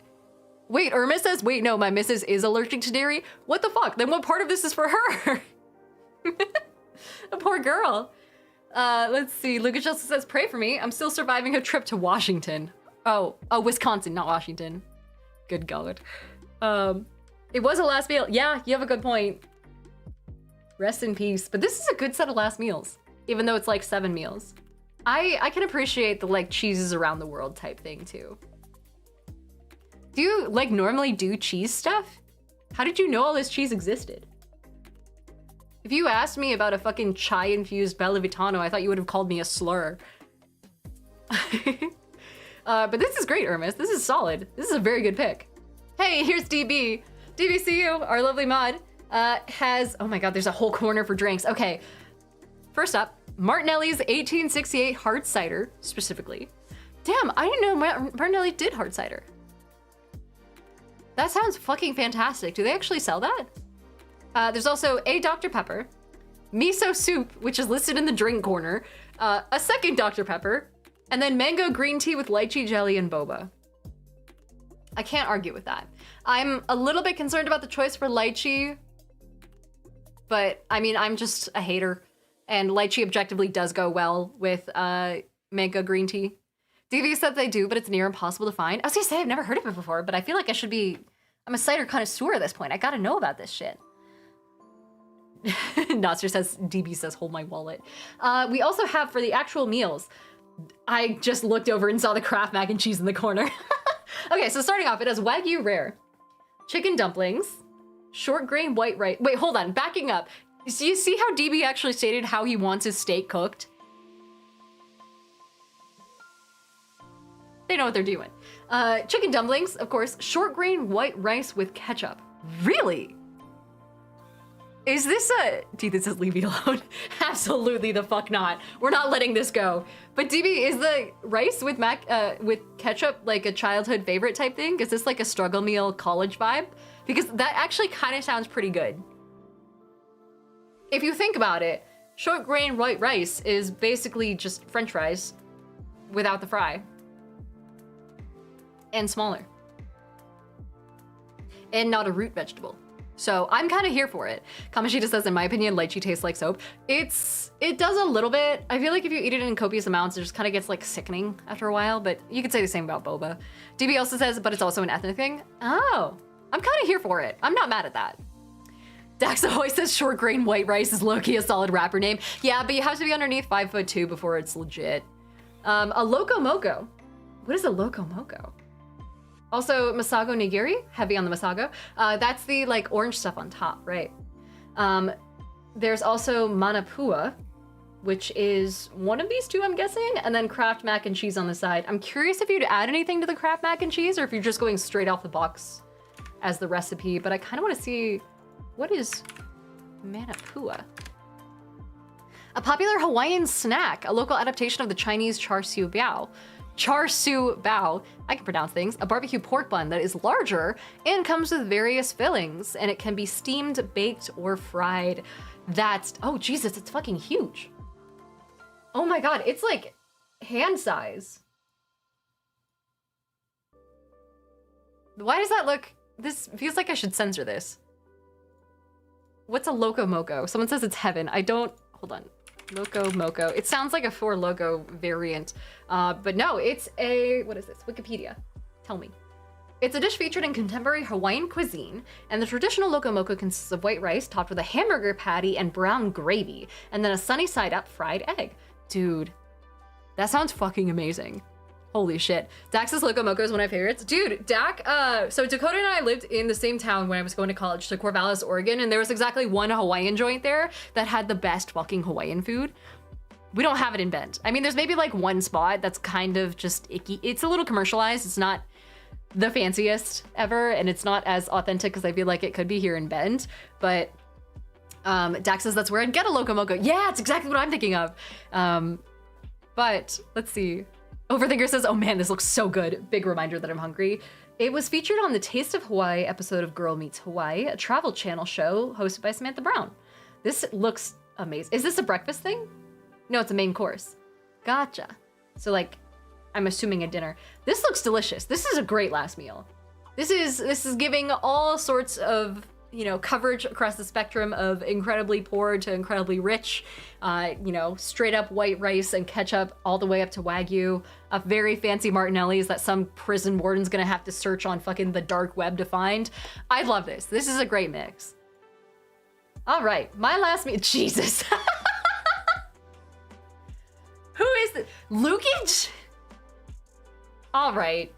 Wait, Irma says, wait, no, my missus is allergic to dairy. What the fuck? Then what part of this is for her? A poor girl. Let's see, Lucas Justice says, pray for me. I'm still surviving a trip to Washington. Oh, Wisconsin, not Washington. Good God. It was a last meal. Yeah, you have a good point. Rest in peace. But this is a good set of last meals, even though it's like 7 meals. I can appreciate the like cheeses around the world type thing too. Do you like normally do cheese stuff? How did you know all this cheese existed? If you asked me about a fucking chai-infused Bella Vitano, I thought you would have called me a slur. But this is great, Ermis. This is solid. This is a very good pick. Hey, here's DB. DBCU, our lovely mod, has, oh my God, there's a whole corner for drinks. Okay, first up, Martinelli's 1868 hard cider, specifically. Damn, I didn't know Martinelli did hard cider. That sounds fucking fantastic. Do they actually sell that? There's also a Dr. Pepper, miso soup, which is listed in the drink corner, a second Dr. Pepper, and then mango green tea with lychee jelly and boba. I can't argue with that. I'm a little bit concerned about the choice for lychee, but I mean, I'm just a hater. And lychee objectively does go well with mango green tea. DV said they do, but it's near impossible to find. I was gonna say I've never heard of it before, but I feel like I should be. I'm a cider connoisseur at this point. I gotta know about this shit. Nostr says, DB says, hold my wallet. We also have for the actual meals. I just looked over and saw the Kraft mac and cheese in the corner. Okay, so starting off, it has Wagyu rare, chicken dumplings, short grain white rice. Wait, hold on, backing up. Do you see how DB actually stated how he wants his steak cooked? They know what they're doing. Chicken dumplings, of course, short grain white rice with ketchup. Really? Is this a... Dude, this says leave me alone. Absolutely the fuck not. We're not letting this go. But DB, is the rice with with ketchup like a childhood favorite type thing? Is this like a struggle meal college vibe? Because that actually kind of sounds pretty good. If you think about it, short grain white rice is basically just French fries without the fry. And smaller. And not a root vegetable. So I'm kind of here for it. Kamashita says, in my opinion, lychee tastes like soap. It does a little bit. I feel like if you eat it in copious amounts, it just kind of gets like sickening after a while, but you could say the same about boba. DB also says, but it's also an ethnic thing. Oh, I'm kind of here for it. I'm not mad at that. Dax always says short grain white rice is low-key a solid rapper name. Yeah, but you have to be underneath 5'2" before it's legit. A Loco Moco. What is a Loco Moco? Also, Masago Nigiri, heavy on the Masago. That's the like orange stuff on top, right? There's also Manapua, which is one of these two, I'm guessing, and then Kraft mac and cheese on the side. I'm curious if you'd add anything to the Kraft mac and cheese or if you're just going straight off the box as the recipe, but I kind of want to see, what is Manapua? A popular Hawaiian snack, a local adaptation of the Chinese char siu bao. Char siu bao, I can pronounce things, a barbecue pork bun that is larger and comes with various fillings, and it can be steamed, baked, or fried. That's, oh Jesus, it's fucking huge. Oh my God, it's like hand size. Why does that look, this feels like I should censor this. What's a Loco Moco? Someone says it's heaven. I don't, hold on. Loco Moco. It sounds like a Four Loco variant, but no, it's a, what is this? Wikipedia. Tell me. It's a dish featured in contemporary Hawaiian cuisine, and the traditional Loco Moco consists of white rice topped with a hamburger patty and brown gravy, and then a sunny side up fried egg. Dude, that sounds fucking amazing. Holy shit. Dax's Loco Moco is one of my favorites. Dude, Dak, so Dakota and I lived in the same town when I was going to college, to Corvallis, Oregon, and there was exactly one Hawaiian joint there that had the best fucking Hawaiian food. We don't have it in Bend. I mean, there's maybe like one spot that's kind of just icky. It's a little commercialized. It's not the fanciest ever, and it's not as authentic as I feel like it could be here in Bend, but Dax says that's where I'd get a Loco Moco. Yeah, it's exactly what I'm thinking of. But let's see. Overthinker says, oh man, this looks so good. Big reminder that I'm hungry. It was featured on the Taste of Hawaii episode of Girl Meets Hawaii, a Travel Channel show hosted by Samantha Brown. This looks amazing. Is this a breakfast thing? No, it's a main course. Gotcha. So like, I'm assuming a dinner. This looks delicious. This is a great last meal. This is giving all sorts of, you know, coverage across the spectrum of incredibly poor to incredibly rich, you know, straight up white rice and ketchup all the way up to Wagyu, a very fancy Martinelli's that some prison warden's gonna have to search on fucking the dark web to find. I love this. This is a great mix. All right, my last meal, Jesus. Who is this? Lukage? All right.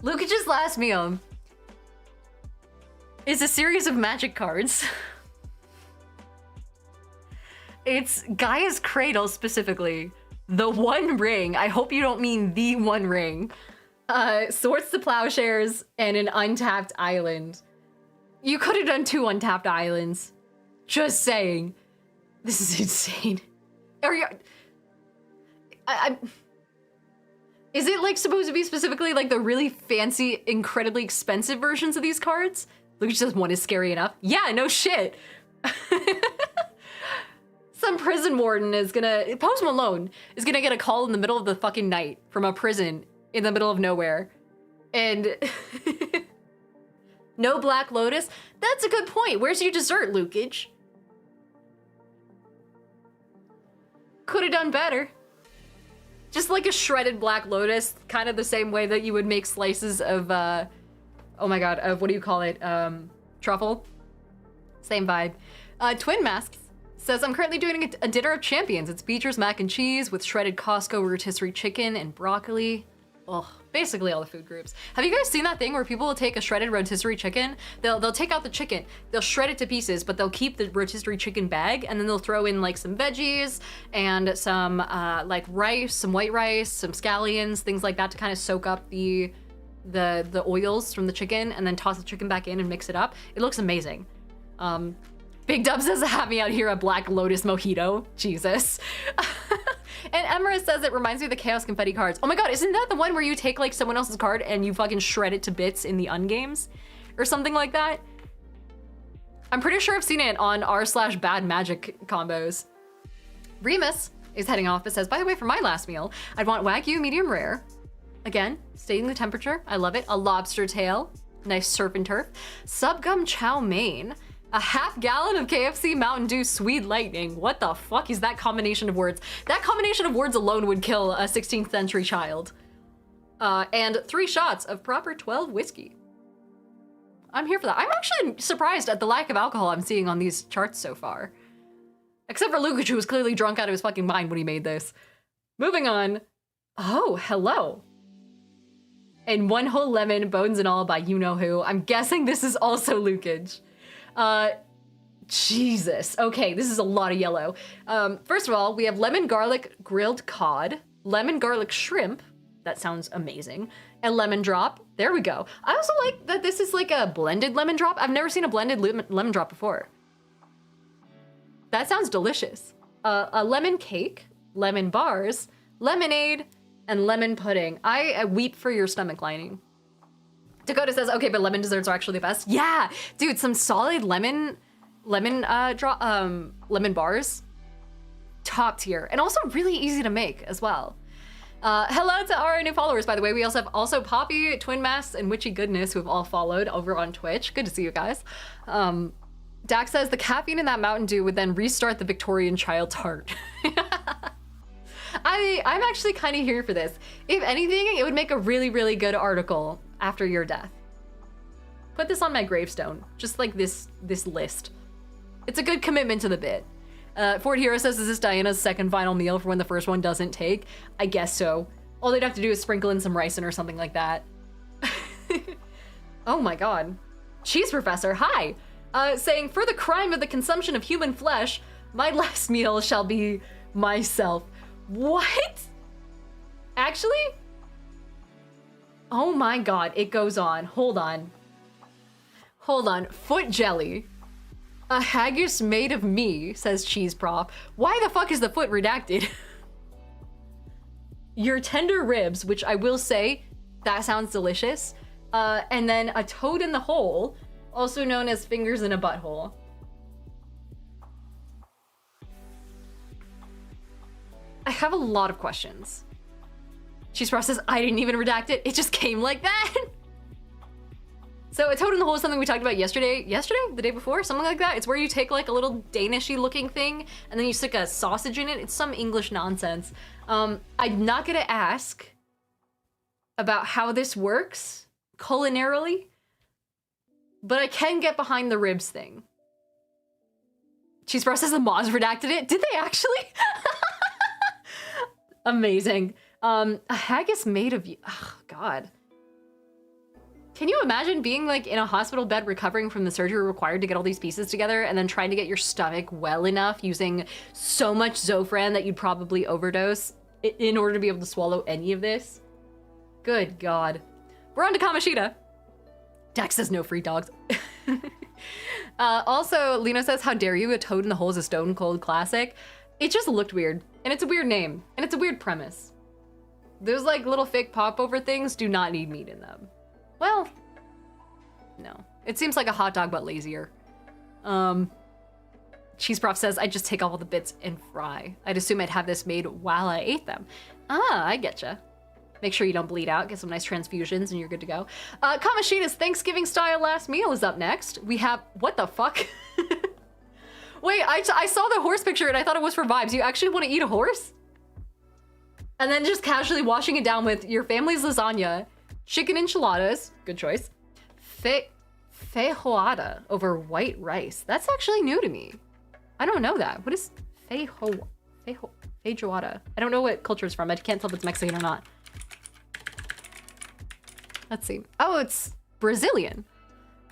Lukage's last meal is a series of magic cards. It's Gaia's Cradle specifically. The One Ring. I hope you don't mean the One Ring. Swords to Plowshares and an untapped island. You could have done 2 untapped islands. Just saying. This is insane. Are you... Is it like supposed to be specifically like the really fancy, incredibly expensive versions of these cards? Luke says one is scary enough. Yeah, no shit. Some prison warden is gonna, Post Malone is gonna get a call in the middle of the fucking night from a prison in the middle of nowhere. And no Black Lotus? That's a good point. Where's your dessert, Lukage? could have done better. Just like a shredded black lotus, kind of the same way that you would make slices of, oh my god, of what do you call it? Truffle? Same vibe. Twin Masks says, I'm currently doing a dinner of champions. It's Beecher's mac and cheese with shredded Costco rotisserie chicken and broccoli. Ugh, basically all the food groups. Have you guys seen that thing where people will take a shredded rotisserie chicken? They'll take out the chicken, they'll shred it to pieces, but they'll keep the rotisserie chicken bag, and then they'll throw in like some veggies and some like rice, some white rice, some scallions, things like that to kind of soak up the oils from the chicken, and then toss the chicken back in and mix it up. It looks amazing. Big Dub says, have me out here a Black Lotus mojito. Jesus. And Emra says it reminds me of the Chaos Confetti cards. Oh my god, isn't that the one where you take like someone else's card and you fucking shred it to bits in the ungames? Or something like that? I'm pretty sure I've seen it on r/bad magic combos. Remus is heading off, but says, by the way, for my last meal, I'd want Wagyu medium rare. Again, stating the temperature, I love it. A lobster tail, nice surf and turf. Subgum chow mein. A half gallon of KFC Mountain Dew Sweet Lightning. What the fuck is that combination of words? That combination of words alone would kill a 16th century child. And 3 shots of proper 12 whiskey. I'm here for that. I'm actually surprised at the lack of alcohol I'm seeing on these charts so far. Except for Lukac, who was clearly drunk out of his fucking mind when he made this. Moving on. Oh, hello. And one whole lemon, bones and all by you-know-who. I'm guessing this is also Lukac. Jesus. Okay, this is a lot of yellow. First of all, we have lemon garlic grilled cod, lemon garlic shrimp. That sounds amazing. And lemon drop. There we go. I also like that this is like a blended lemon drop. I've never seen a blended lemon drop before. That sounds delicious. A lemon cake, lemon bars, lemonade, and lemon pudding. I weep for your stomach lining. Dakota says, okay, but lemon desserts are actually the best. Yeah, dude, some solid lemon bars, top tier, and also really easy to make as well. Hello to our new followers, by the way. We also have Poppy, Twin Masks, and Witchy Goodness, who have all followed over on Twitch. Good to see you guys. Dax says the caffeine in that Mountain Dew would then restart the Victorian child's heart. I'm actually kind of here for this. If anything, it would make a really, really good article after your death. Put this on my gravestone, just like this list. It's a good commitment to the bit. Ford Hero says, is this Diana's second final meal for when the first one doesn't take? I guess so. All they'd have to do is sprinkle in some ricin or something like that. Oh my god. Cheese Professor, hi! Saying, for the crime of the consumption of human flesh, my last meal shall be myself. What? Actually? Oh my god, it goes on. Hold on. Hold on. Foot jelly. A haggis made of me, says Cheese Prof. Why the fuck is the foot redacted? Your tender ribs, which I will say, that sounds delicious. And then a toad in the hole, also known as fingers in a butthole. I have a lot of questions. Cheese Prof says, I didn't even redact it. It just came like that. So a toad in the hole is something we talked about yesterday, the day before, something like that. It's where you take like a little Danishy looking thing and then you stick a sausage in it. It's some English nonsense. I'm not gonna ask about how this works culinarily, but I can get behind the ribs thing. Cheese Prof says the Moz redacted it. Did they actually? Amazing. A haggis made of you. Oh, God. Can you imagine being like in a hospital bed recovering from the surgery required to get all these pieces together and then trying to get your stomach well enough using so much Zofran that you'd probably overdose in order to be able to swallow any of this? Good God. We're on to Kamoshida. Dax says no free dogs. Also, Lino says, how dare you? A toad in the hole is a stone cold classic. It just looked weird, and it's a weird name, and it's a weird premise. Those like little fake popover things do not need meat in them. Well, no. It seems like a hot dog, but lazier. Cheese Prof says, I just take all the bits and fry. I'd assume I'd have this made while I ate them. Ah, I getcha. Make sure you don't bleed out, get some nice transfusions, and you're good to go. Kamoshida's Thanksgiving-style last meal is up next. We have, what the fuck? Wait, I saw the horse picture and I thought it was for vibes. You actually want to eat a horse? And then just casually washing it down with your family's lasagna, chicken enchiladas, good choice, feijoada over white rice. That's actually new to me. I don't know that. What is feijoada? I don't know what culture it's from. I can't tell if it's Mexican or not. Let's see. Oh, it's Brazilian.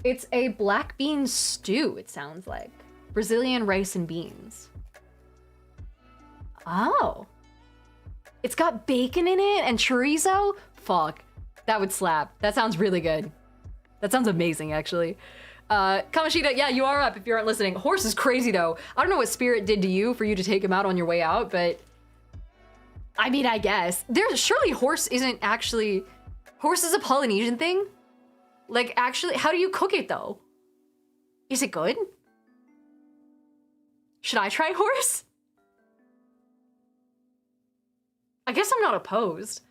It's a black bean stew, it sounds like. Brazilian rice and beans. Oh. It's got bacon in it and chorizo? Fuck. That would slap. That sounds really good. That sounds amazing, actually. Kamashita, yeah, you are up if you aren't listening. Horse is crazy, though. I don't know what Spirit did to you for you to take him out on your way out, but... I mean, I guess. Surely horse isn't actually... Horse is a Polynesian thing? Like, actually, how do you cook it, though? Is it good? Should I try horse? I guess I'm not opposed.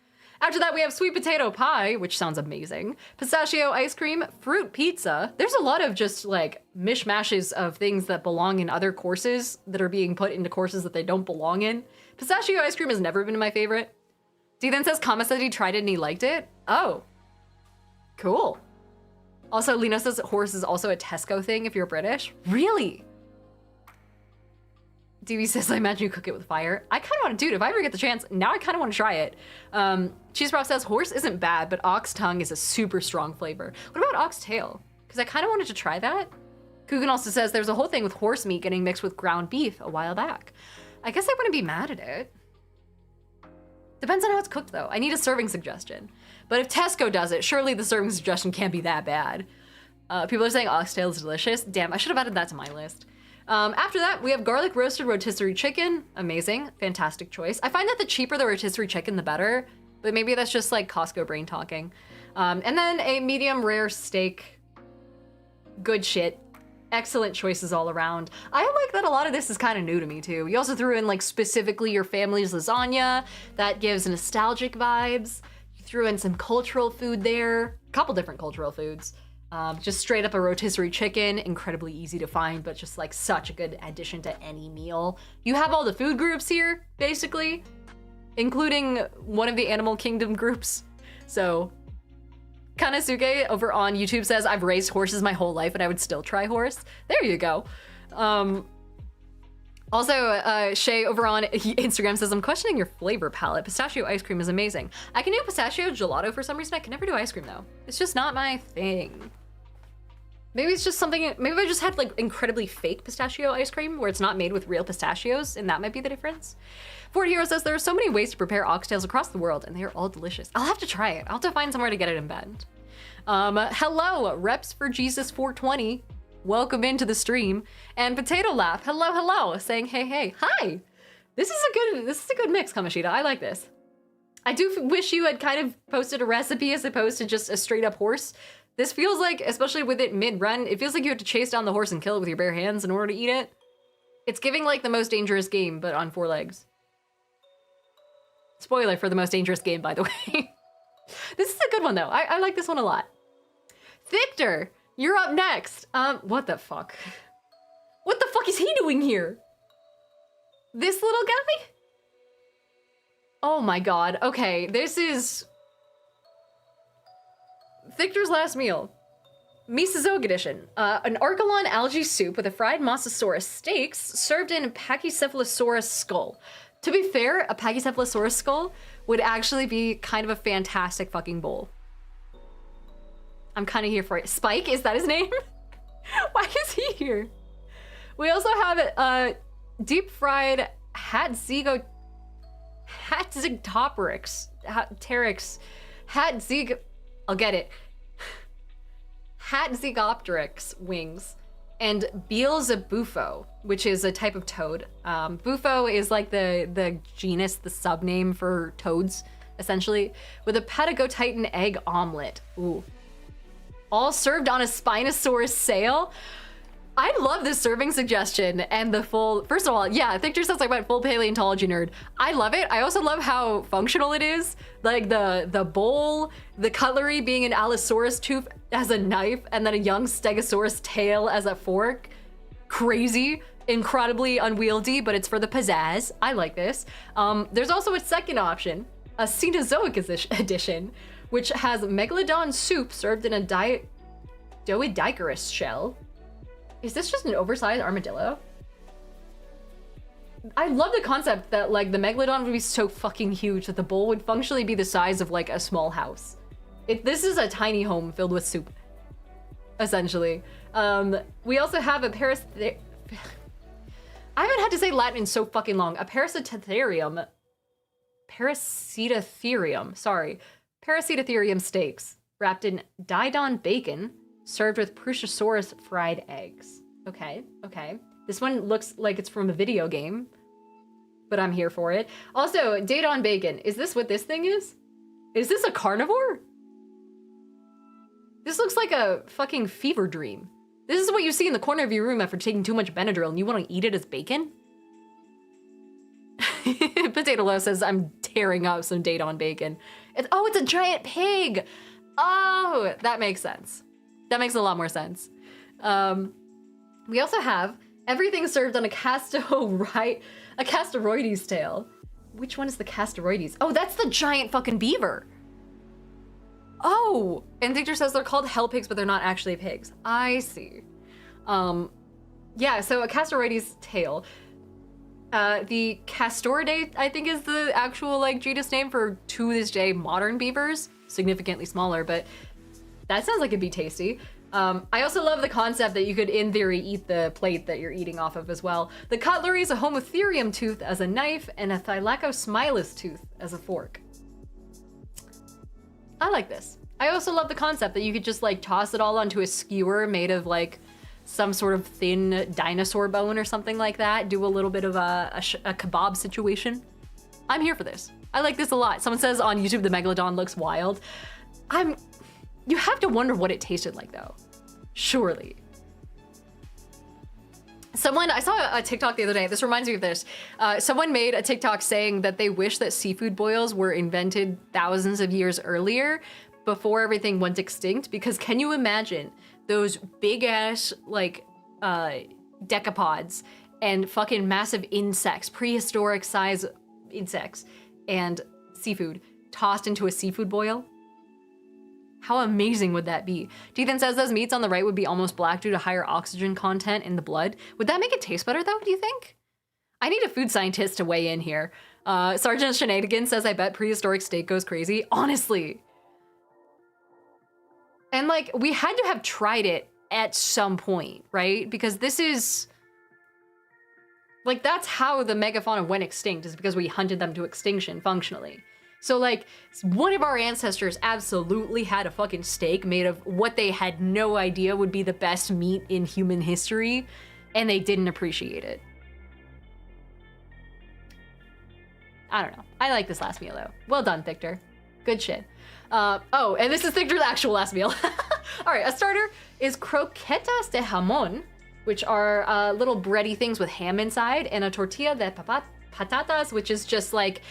After that, we have sweet potato pie, which sounds amazing. Pistachio ice cream, fruit pizza. There's a lot of just like mishmashes of things that belong in other courses that are being put into courses that they don't belong in. Pistachio ice cream has never been my favorite. D then says Kama said he tried it and he liked it. Oh, cool. Also, Lino says horse is also a Tesco thing if you're British. Really? DB says, I imagine you cook it with fire. I kind of want to, dude, if I ever get the chance, now I kind of want to try it. Cheese Prof says, horse isn't bad, but ox tongue is a super strong flavor. What about ox tail? Because I kind of wanted to try that. Coogan also says there's a whole thing with horse meat getting mixed with ground beef a while back. I guess I wouldn't be mad at it. Depends on how it's cooked, though. I need a serving suggestion. But if Tesco does it, surely the serving suggestion can't be that bad. People are saying oxtail is delicious. Damn, I should have added that to my list. After that, we have garlic roasted rotisserie chicken. Amazing. Fantastic choice. I find that the cheaper the rotisserie chicken, the better. But maybe that's just like Costco brain talking. And then a medium rare steak. Good shit. Excellent choices all around. I like that a lot of this is kind of new to me too. You also threw in like specifically your family's lasagna. That gives nostalgic vibes. You threw in some cultural food there. A couple different cultural foods. Just straight up a rotisserie chicken, incredibly easy to find, but just like such a good addition to any meal. You have all the food groups here, basically, including one of the Animal Kingdom groups. So, Kanasuke over on YouTube says, I've raised horses my whole life and I would still try horse. There you go. Also, Shay over on Instagram says, I'm questioning your flavor palette. Pistachio ice cream is amazing. I can do pistachio gelato for some reason. I can never do ice cream though. It's just not my thing. Maybe it's just something, maybe I just had like incredibly fake pistachio ice cream where it's not made with real pistachios and that might be the difference. Ford Hero says there are so many ways to prepare oxtails across the world and they are all delicious. I'll have to try it. I'll have to find somewhere to get it in Bend. Hello, Reps for Jesus 420. Welcome into the stream. And Potato Laugh, hello, saying hey, hi. This is a good mix, Kamashita. I like this. I do wish you had kind of posted a recipe as opposed to just a straight up horse. This feels like, especially with it mid-run, it feels like you have to chase down the horse and kill it with your bare hands in order to eat it. It's giving like the Most Dangerous Game, but on 4 legs. Spoiler for the Most Dangerous Game, by the way. This is a good one though. I like this one a lot. Victor, you're up next. What the fuck? What the fuck is he doing here? This little guy? Oh my god. Okay, this is Victor's last meal. Misozoic edition. An Archelon algae soup with a fried Mosasaurus steaks served in Pachycephalosaurus skull. To be fair, a Pachycephalosaurus skull would actually be kind of a fantastic fucking bowl. I'm kind of here for it. Spike, is that his name? Why is he here? We also have deep fried Hatzigopteryx. I'll get it. Hatzigopteryx wings. And Beelzebufo, which is a type of toad. Bufo is like the genus, the subname for toads, essentially. With a Patagotitan egg omelet. Ooh. All served on a Spinosaurus sail. I love this serving suggestion and the full, first of all, yeah, Victor says I went full paleontology nerd. I love it. I also love how functional it is. Like the bowl, the cutlery being an Allosaurus tooth as a knife and then a young Stegosaurus tail as a fork. Crazy. incredibly unwieldy, but it's for the pizzazz. I like this. There's also a second option, a Cenozoic edition, which has megalodon soup served in a doedigerous shell. Is this just an oversized armadillo? I love the concept that like the megalodon would be so fucking huge that the bowl would functionally be the size of like a small house. This is a tiny home filled with soup, essentially. We also have a I haven't had to say Latin in so fucking long. A parasitotherium, sorry. Parasitotherium steaks wrapped in Didon bacon, served with Prusiosaurus fried eggs. Okay. This one looks like it's from a video game, but I'm here for it. Also, Didon bacon. Is this what this thing is? Is this a carnivore? This looks like a fucking fever dream. This is what you see in the corner of your room after taking too much Benadryl and you want to eat it as bacon? Potato Low says, I'm tearing up some Didon bacon. It's a giant pig! Oh, that makes sense. That makes a lot more sense. We also have everything served on a Castoroides tail. Which one is the Castoroides? Oh, that's the giant fucking beaver. Oh, and Victor says they're called hell pigs, but they're not actually pigs. I see. Yeah, so a Castoroides tail. The Castoroidae, I think, is the actual like genus name for, to this day, modern beavers. Significantly smaller, but that sounds like it'd be tasty. I also love the concept that you could, in theory, eat the plate that you're eating off of as well. The cutlery is a Homotherium tooth as a knife and a Thylacosmilus tooth as a fork. I like this. I also love the concept that you could just like toss it all onto a skewer made of like some sort of thin dinosaur bone or something like that. Do a little bit of a kebab situation. I'm here for this. I like this a lot. Someone says on YouTube the megalodon looks wild. You have to wonder what it tasted like though. Surely. I saw a TikTok the other day, this reminds me of this. Someone made a TikTok saying that they wish that seafood boils were invented thousands of years earlier before everything went extinct, because can you imagine those big ass like decapods and fucking massive insects, prehistoric size insects and seafood tossed into a seafood boil? How amazing would that be? Tethan says those meats on the right would be almost black due to higher oxygen content in the blood. Would that make it taste better though, do you think? I need a food scientist to weigh in here. Sergeant Shenanigans says, I bet prehistoric steak goes crazy. Honestly. And like, we had to have tried it at some point, right? Because this is, like, that's how the megafauna went extinct, is because we hunted them to extinction functionally. So like, one of our ancestors absolutely had a fucking steak made of what they had no idea would be the best meat in human history, and they didn't appreciate it. I don't know. I like this last meal though. Well done, Victor. Good shit. Oh, and this is Victor's actual last meal. All right, a starter is croquetas de jamón, which are little bready things with ham inside, and a tortilla de patatas, which is just like,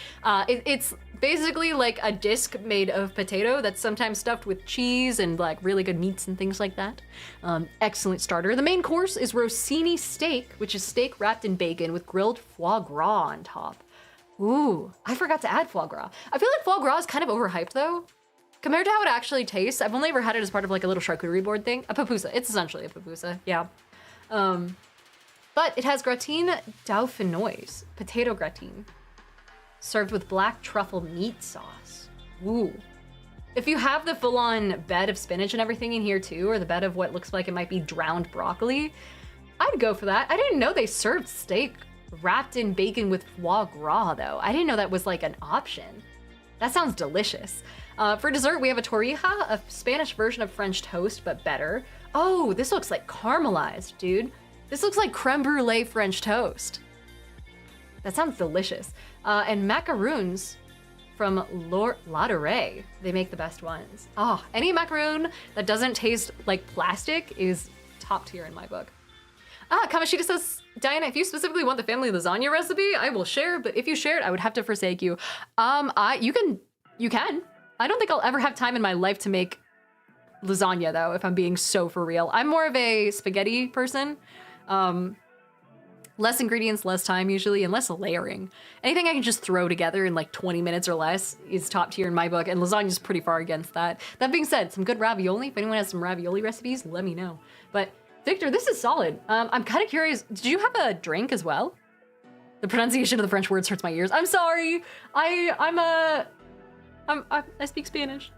it's basically like a disc made of potato that's sometimes stuffed with cheese and like really good meats and things like that. Excellent starter. The main course is rossini steak, which is steak wrapped in bacon with grilled foie gras on top. Ooh, I forgot to add foie gras. I feel like foie gras is kind of overhyped though, compared to how it actually tastes. I've only ever had it as part of like a little charcuterie board thing. A pupusa, it's essentially a pupusa, yeah. But it has gratin dauphinoise, potato gratin, served with black truffle meat sauce. Ooh. If you have the full-on bed of spinach and everything in here too, or the bed of what looks like it might be drowned broccoli, I'd go for that. I didn't know they served steak wrapped in bacon with foie gras though. I didn't know that was like an option. That sounds delicious. For dessert, we have a torrija, a Spanish version of French toast, but better. Oh, this looks like caramelized, dude. This looks like creme brulee French toast. That sounds delicious. And macaroons from Lauderay. They make the best ones. Oh, any macaroon that doesn't taste like plastic is top tier in my book. Kamashita says, Diana, if you specifically want the family lasagna recipe, I will share, but if you share it, I would have to forsake you. You can. I don't think I'll ever have time in my life to make lasagna though, if I'm being so for real. I'm more of a spaghetti person. Less ingredients, less time usually, and less layering. Anything I can just throw together in like 20 minutes or less is top tier in my book, and lasagna's pretty far against that. That being said, some good ravioli. If anyone has some ravioli recipes, let me know. But Victor, this is solid. I'm kind of curious, did you have a drink as well? The pronunciation of the French words hurts my ears. I'm sorry. I speak Spanish.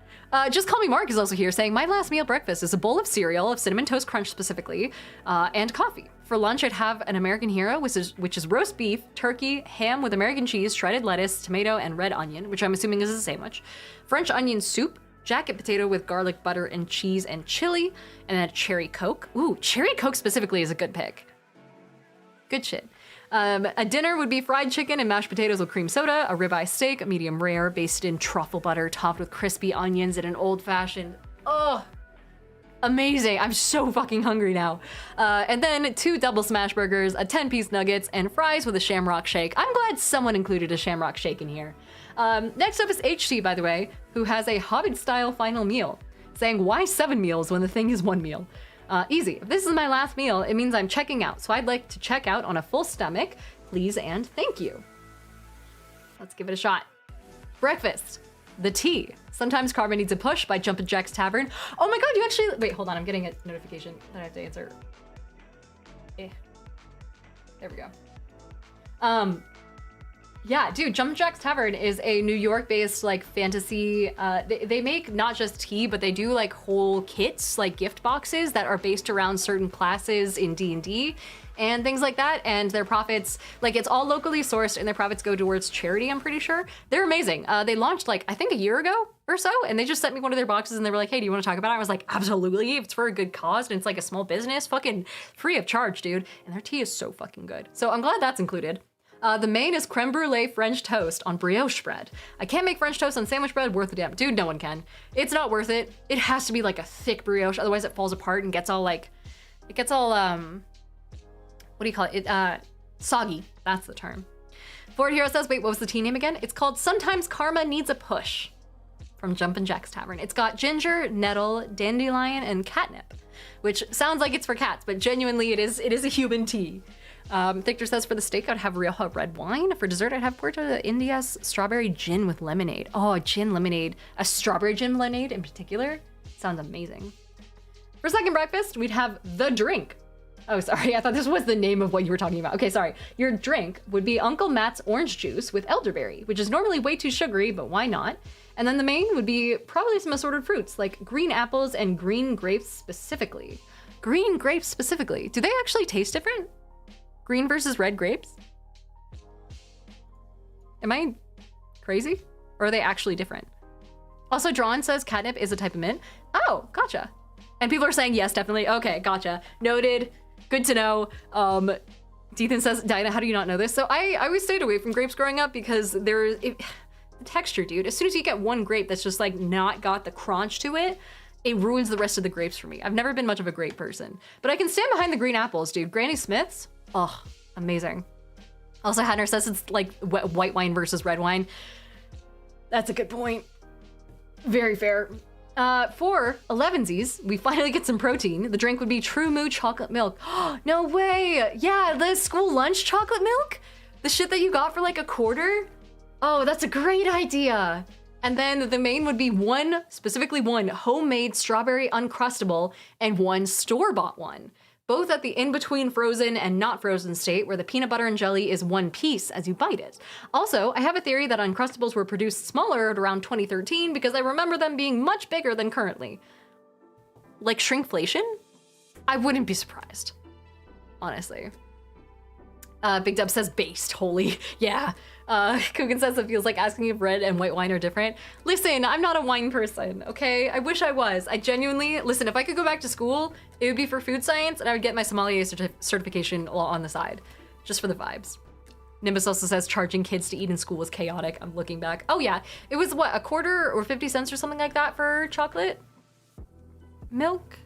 Just Call Me Mark is also here saying, my last meal breakfast is a bowl of cereal, of Cinnamon Toast Crunch specifically, and coffee. For lunch, I'd have an American Hero, which is roast beef, turkey, ham with American cheese, shredded lettuce, tomato, and red onion, which I'm assuming is the same much. French onion soup, jacket potato with garlic, butter, and cheese and chili, and then a cherry Coke. Ooh, cherry Coke specifically is a good pick. Good shit. A dinner would be fried chicken and mashed potatoes with cream soda, a ribeye steak, medium rare, basted in truffle butter, topped with crispy onions and an old-fashioned. Oh, amazing. I'm so fucking hungry now. And then 2 double smash burgers, a 10-piece nuggets, and fries with a shamrock shake. I'm glad someone included a shamrock shake in here. Next up is HT, by the way, who has a Hobbit-style final meal, saying, why 7 meals when the thing is 1 meal? Easy. If this is my last meal, it means I'm checking out. So I'd like to check out on a full stomach, please and thank you. Let's give it a shot. Breakfast. The tea. Sometimes Karma Needs a Push by Jumpin' Jack's Tavern. Oh my god, you actually... Wait, hold on. I'm getting a notification that I have to answer. There we go. Yeah, dude, Jumpin' Jack's Tavern is a New York-based, like, fantasy, they make not just tea, but they do, like, whole kits, like gift boxes that are based around certain classes in D&D and things like that, and their profits, like, it's all locally sourced, and their profits go towards charity, I'm pretty sure. They're amazing. They launched, like, I think a year ago or so, and they just sent me one of their boxes, and they were like, hey, do you want to talk about it? I was like, absolutely, if it's for a good cause, and it's, like, a small business, fucking free of charge, dude. And their tea is so fucking good. So I'm glad that's included. The main is creme brulee French toast on brioche bread. I can't make French toast on sandwich bread worth a damn. Dude, no one can. It's not worth it. It has to be like a thick brioche, otherwise it falls apart and gets all like, what do you call it? Soggy, that's the term. Forward Hero says, wait, what was the tea name again? It's called Sometimes Karma Needs a Push from Jumpin' Jack's Tavern. It's got ginger, nettle, dandelion, and catnip, which sounds like it's for cats, but genuinely it is a human tea. Victor says for the steak, I'd have Rioja red wine. For dessert, I'd have Puerto India's strawberry gin with lemonade. Oh, a gin lemonade. A strawberry gin lemonade in particular. Sounds amazing. For second breakfast, we'd have the drink. Oh, sorry, I thought this was the name of what you were talking about. Okay, sorry. Your drink would be Uncle Matt's orange juice with elderberry, which is normally way too sugary, but why not? And then the main would be probably some assorted fruits, like green apples and green grapes specifically. Green grapes specifically. Do they actually taste different? Green versus red grapes? Am I crazy? Or are they actually different? Also, Drawn says catnip is a type of mint. Oh, gotcha. And people are saying yes, definitely. Okay, gotcha. Noted. Good to know. Dethan says, Dinah, how do you not know this? So I always stayed away from grapes growing up because the texture, dude. As soon as you get one grape that's just like not got the crunch to it, it ruins the rest of the grapes for me. I've never been much of a grape person. But I can stand behind the green apples, dude. Granny Smith's? Oh, amazing. Also, Hadner says it's like white wine versus red wine. That's a good point. Very fair. For 11sies, we finally get some protein. The drink would be True Moo chocolate milk. No way! Yeah, the school lunch chocolate milk? The shit that you got for like $0.25? Oh, that's a great idea. And then the main would be specifically one homemade strawberry Uncrustable and one store-bought one. Both at the in-between frozen and not frozen state where the peanut butter and jelly is one piece as you bite it. Also, I have a theory that Uncrustables were produced smaller at around 2013 because I remember them being much bigger than currently. Like shrinkflation? I wouldn't be surprised, honestly. Big Dub says based, holy, yeah. Coogan says it feels like asking if red and white wine are different. Listen, I'm not a wine person, okay? I wish I was. I genuinely, listen, if I could go back to school, it would be for food science and I would get my sommelier certification on the side, just for the vibes. Nimbus also says charging kids to eat in school was chaotic. I'm looking back. Oh yeah, it was what, $0.25 or 50 cents or something like that for chocolate milk?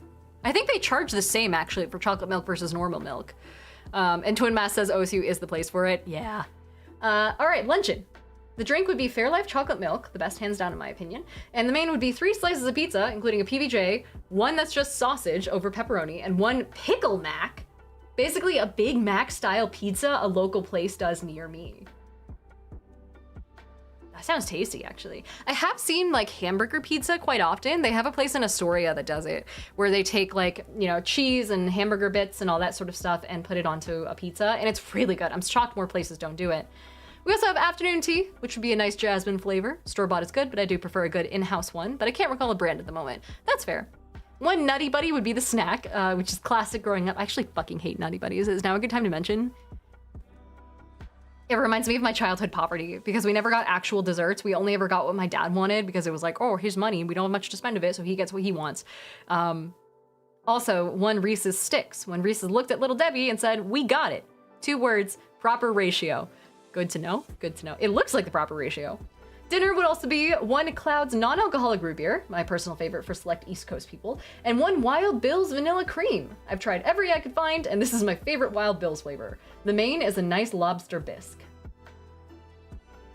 I think they charge the same actually for chocolate milk versus normal milk. And Twin Mass says OSU is the place for it. Yeah. All right, luncheon. The drink would be Fairlife chocolate milk, the best hands down in my opinion. And the main would be 3 slices of pizza, including a PBJ, one that's just sausage over pepperoni, and one pickle mac. Basically a Big Mac style pizza a local place does near me. That sounds tasty, actually. I have seen like hamburger pizza quite often. They have a place in Astoria that does it, where they take like, you know, cheese and hamburger bits and all that sort of stuff and put it onto a pizza, and it's really good. I'm shocked more places don't do it. We also have afternoon tea, which would be a nice jasmine flavor. Store-bought is good, but I do prefer a good in-house one, but I can't recall a brand at the moment. That's fair. One Nutty Buddy would be the snack, which is classic growing up. I actually fucking hate Nutty Buddies. Is now a good time to mention? It reminds me of my childhood poverty because we never got actual desserts. We only ever got what my dad wanted because it was like, oh, here's money. We don't have much to spend of it, so he gets what he wants. Also, one Reese's Sticks. When Reese's looked at Little Debbie and said, we got it. 2 words, proper ratio. Good to know, good to know. It looks like the proper ratio. Dinner would also be 1 Cloud's non-alcoholic root beer, my personal favorite for select East Coast people, and 1 Wild Bill's vanilla cream. I've tried every I could find, and this is my favorite Wild Bill's flavor. The main is a nice lobster bisque.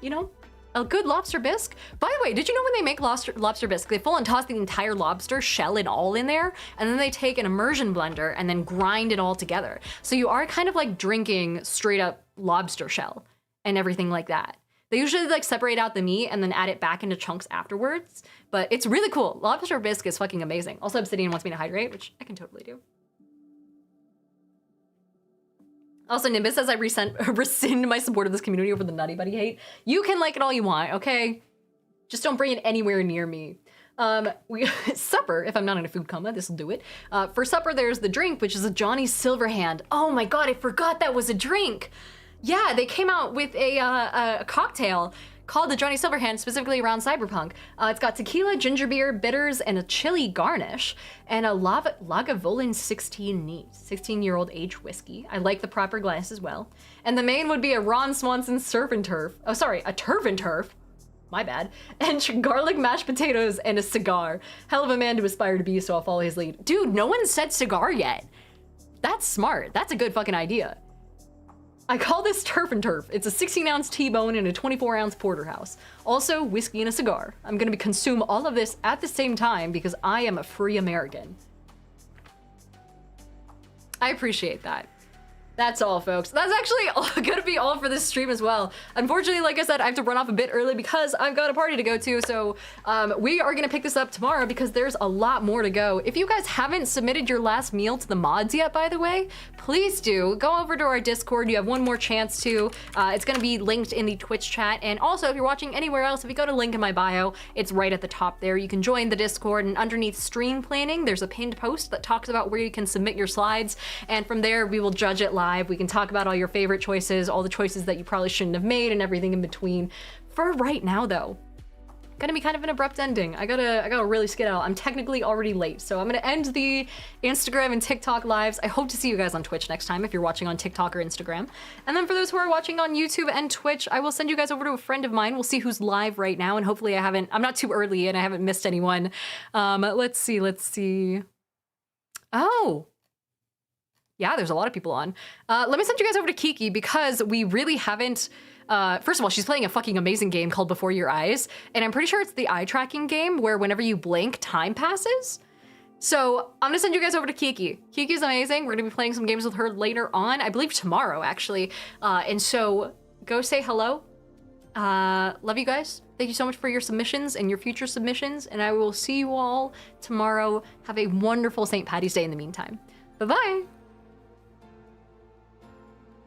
You know, a good lobster bisque. By the way, did you know when they make lobster bisque, they full on toss the entire lobster, shell and all in there, and then they take an immersion blender and then grind it all together. So you are kind of like drinking straight up lobster shell and everything like that. They usually like separate out the meat and then add it back into chunks afterwards, but it's really cool. Lobster bisque is fucking amazing. Also, Obsidian wants me to hydrate, which I can totally do. Also, Nimbus says I rescind my support of this community over the Nutty Buddy hate. You can like it all you want, okay? Just don't bring it anywhere near me. Supper, if I'm not in a food coma, this will do it. For supper, there's the drink, which is a Johnny Silverhand. Oh my god, I forgot that was a drink. Yeah, they came out with a cocktail called the Johnny Silverhand, specifically around Cyberpunk. It's got tequila, ginger beer, bitters, and a chili garnish, and a Lagavulin 16 neat, 16-year-old age whiskey. I like the proper glass as well. And the main would be a Ron Swanson surf and turf. Oh, sorry, a turf and turf. My bad. And garlic mashed potatoes and a cigar. Hell of a man to aspire to be, so I'll follow his lead. Dude, no one said cigar yet. That's smart. That's a good fucking idea. I call this turf and turf. It's a 16-ounce T-bone and a 24-ounce porterhouse. Also, whiskey and a cigar. I'm gonna consume all of this at the same time because I am a free American. I appreciate that. That's all, folks. That's actually gonna be all for this stream as well. Unfortunately, like I said, I have to run off a bit early because I've got a party to go to, so we are gonna pick this up tomorrow because there's a lot more to go. If you guys haven't submitted your last meal to the mods yet, by the way, please do. Go over to our Discord. You have one more chance to. It's gonna be linked in the Twitch chat, and also if you're watching anywhere else, if you go to link in my bio, it's right at the top there. You can join the Discord, and underneath stream planning, there's a pinned post that talks about where you can submit your slides, and from there, we will judge it live. We can talk about all your favorite choices, all the choices that you probably shouldn't have made, and everything in between. For right now, though, gonna be kind of an abrupt ending. I gotta really skedaddle. I'm technically already late, so I'm gonna end the Instagram and TikTok lives. I hope to see you guys on Twitch next time if you're watching on TikTok or Instagram. And then for those who are watching on YouTube and Twitch, I will send you guys over to a friend of mine. We'll see who's live right now, and hopefully I'm not too early and I haven't missed anyone. Let's see. Oh. Yeah, there's a lot of people on. Let me send you guys over to Kiki because we really haven't. First of all, she's playing a fucking amazing game called Before Your Eyes, and I'm pretty sure it's the eye tracking game where whenever you blink, time passes. So I'm gonna send you guys over to Kiki. Kiki's amazing. We're gonna be playing some games with her later on, I believe tomorrow actually. And so go say hello. Love you guys. Thank you so much for your submissions and your future submissions, and I will see you all tomorrow. Have a wonderful St. Patty's Day in the meantime. Bye-bye.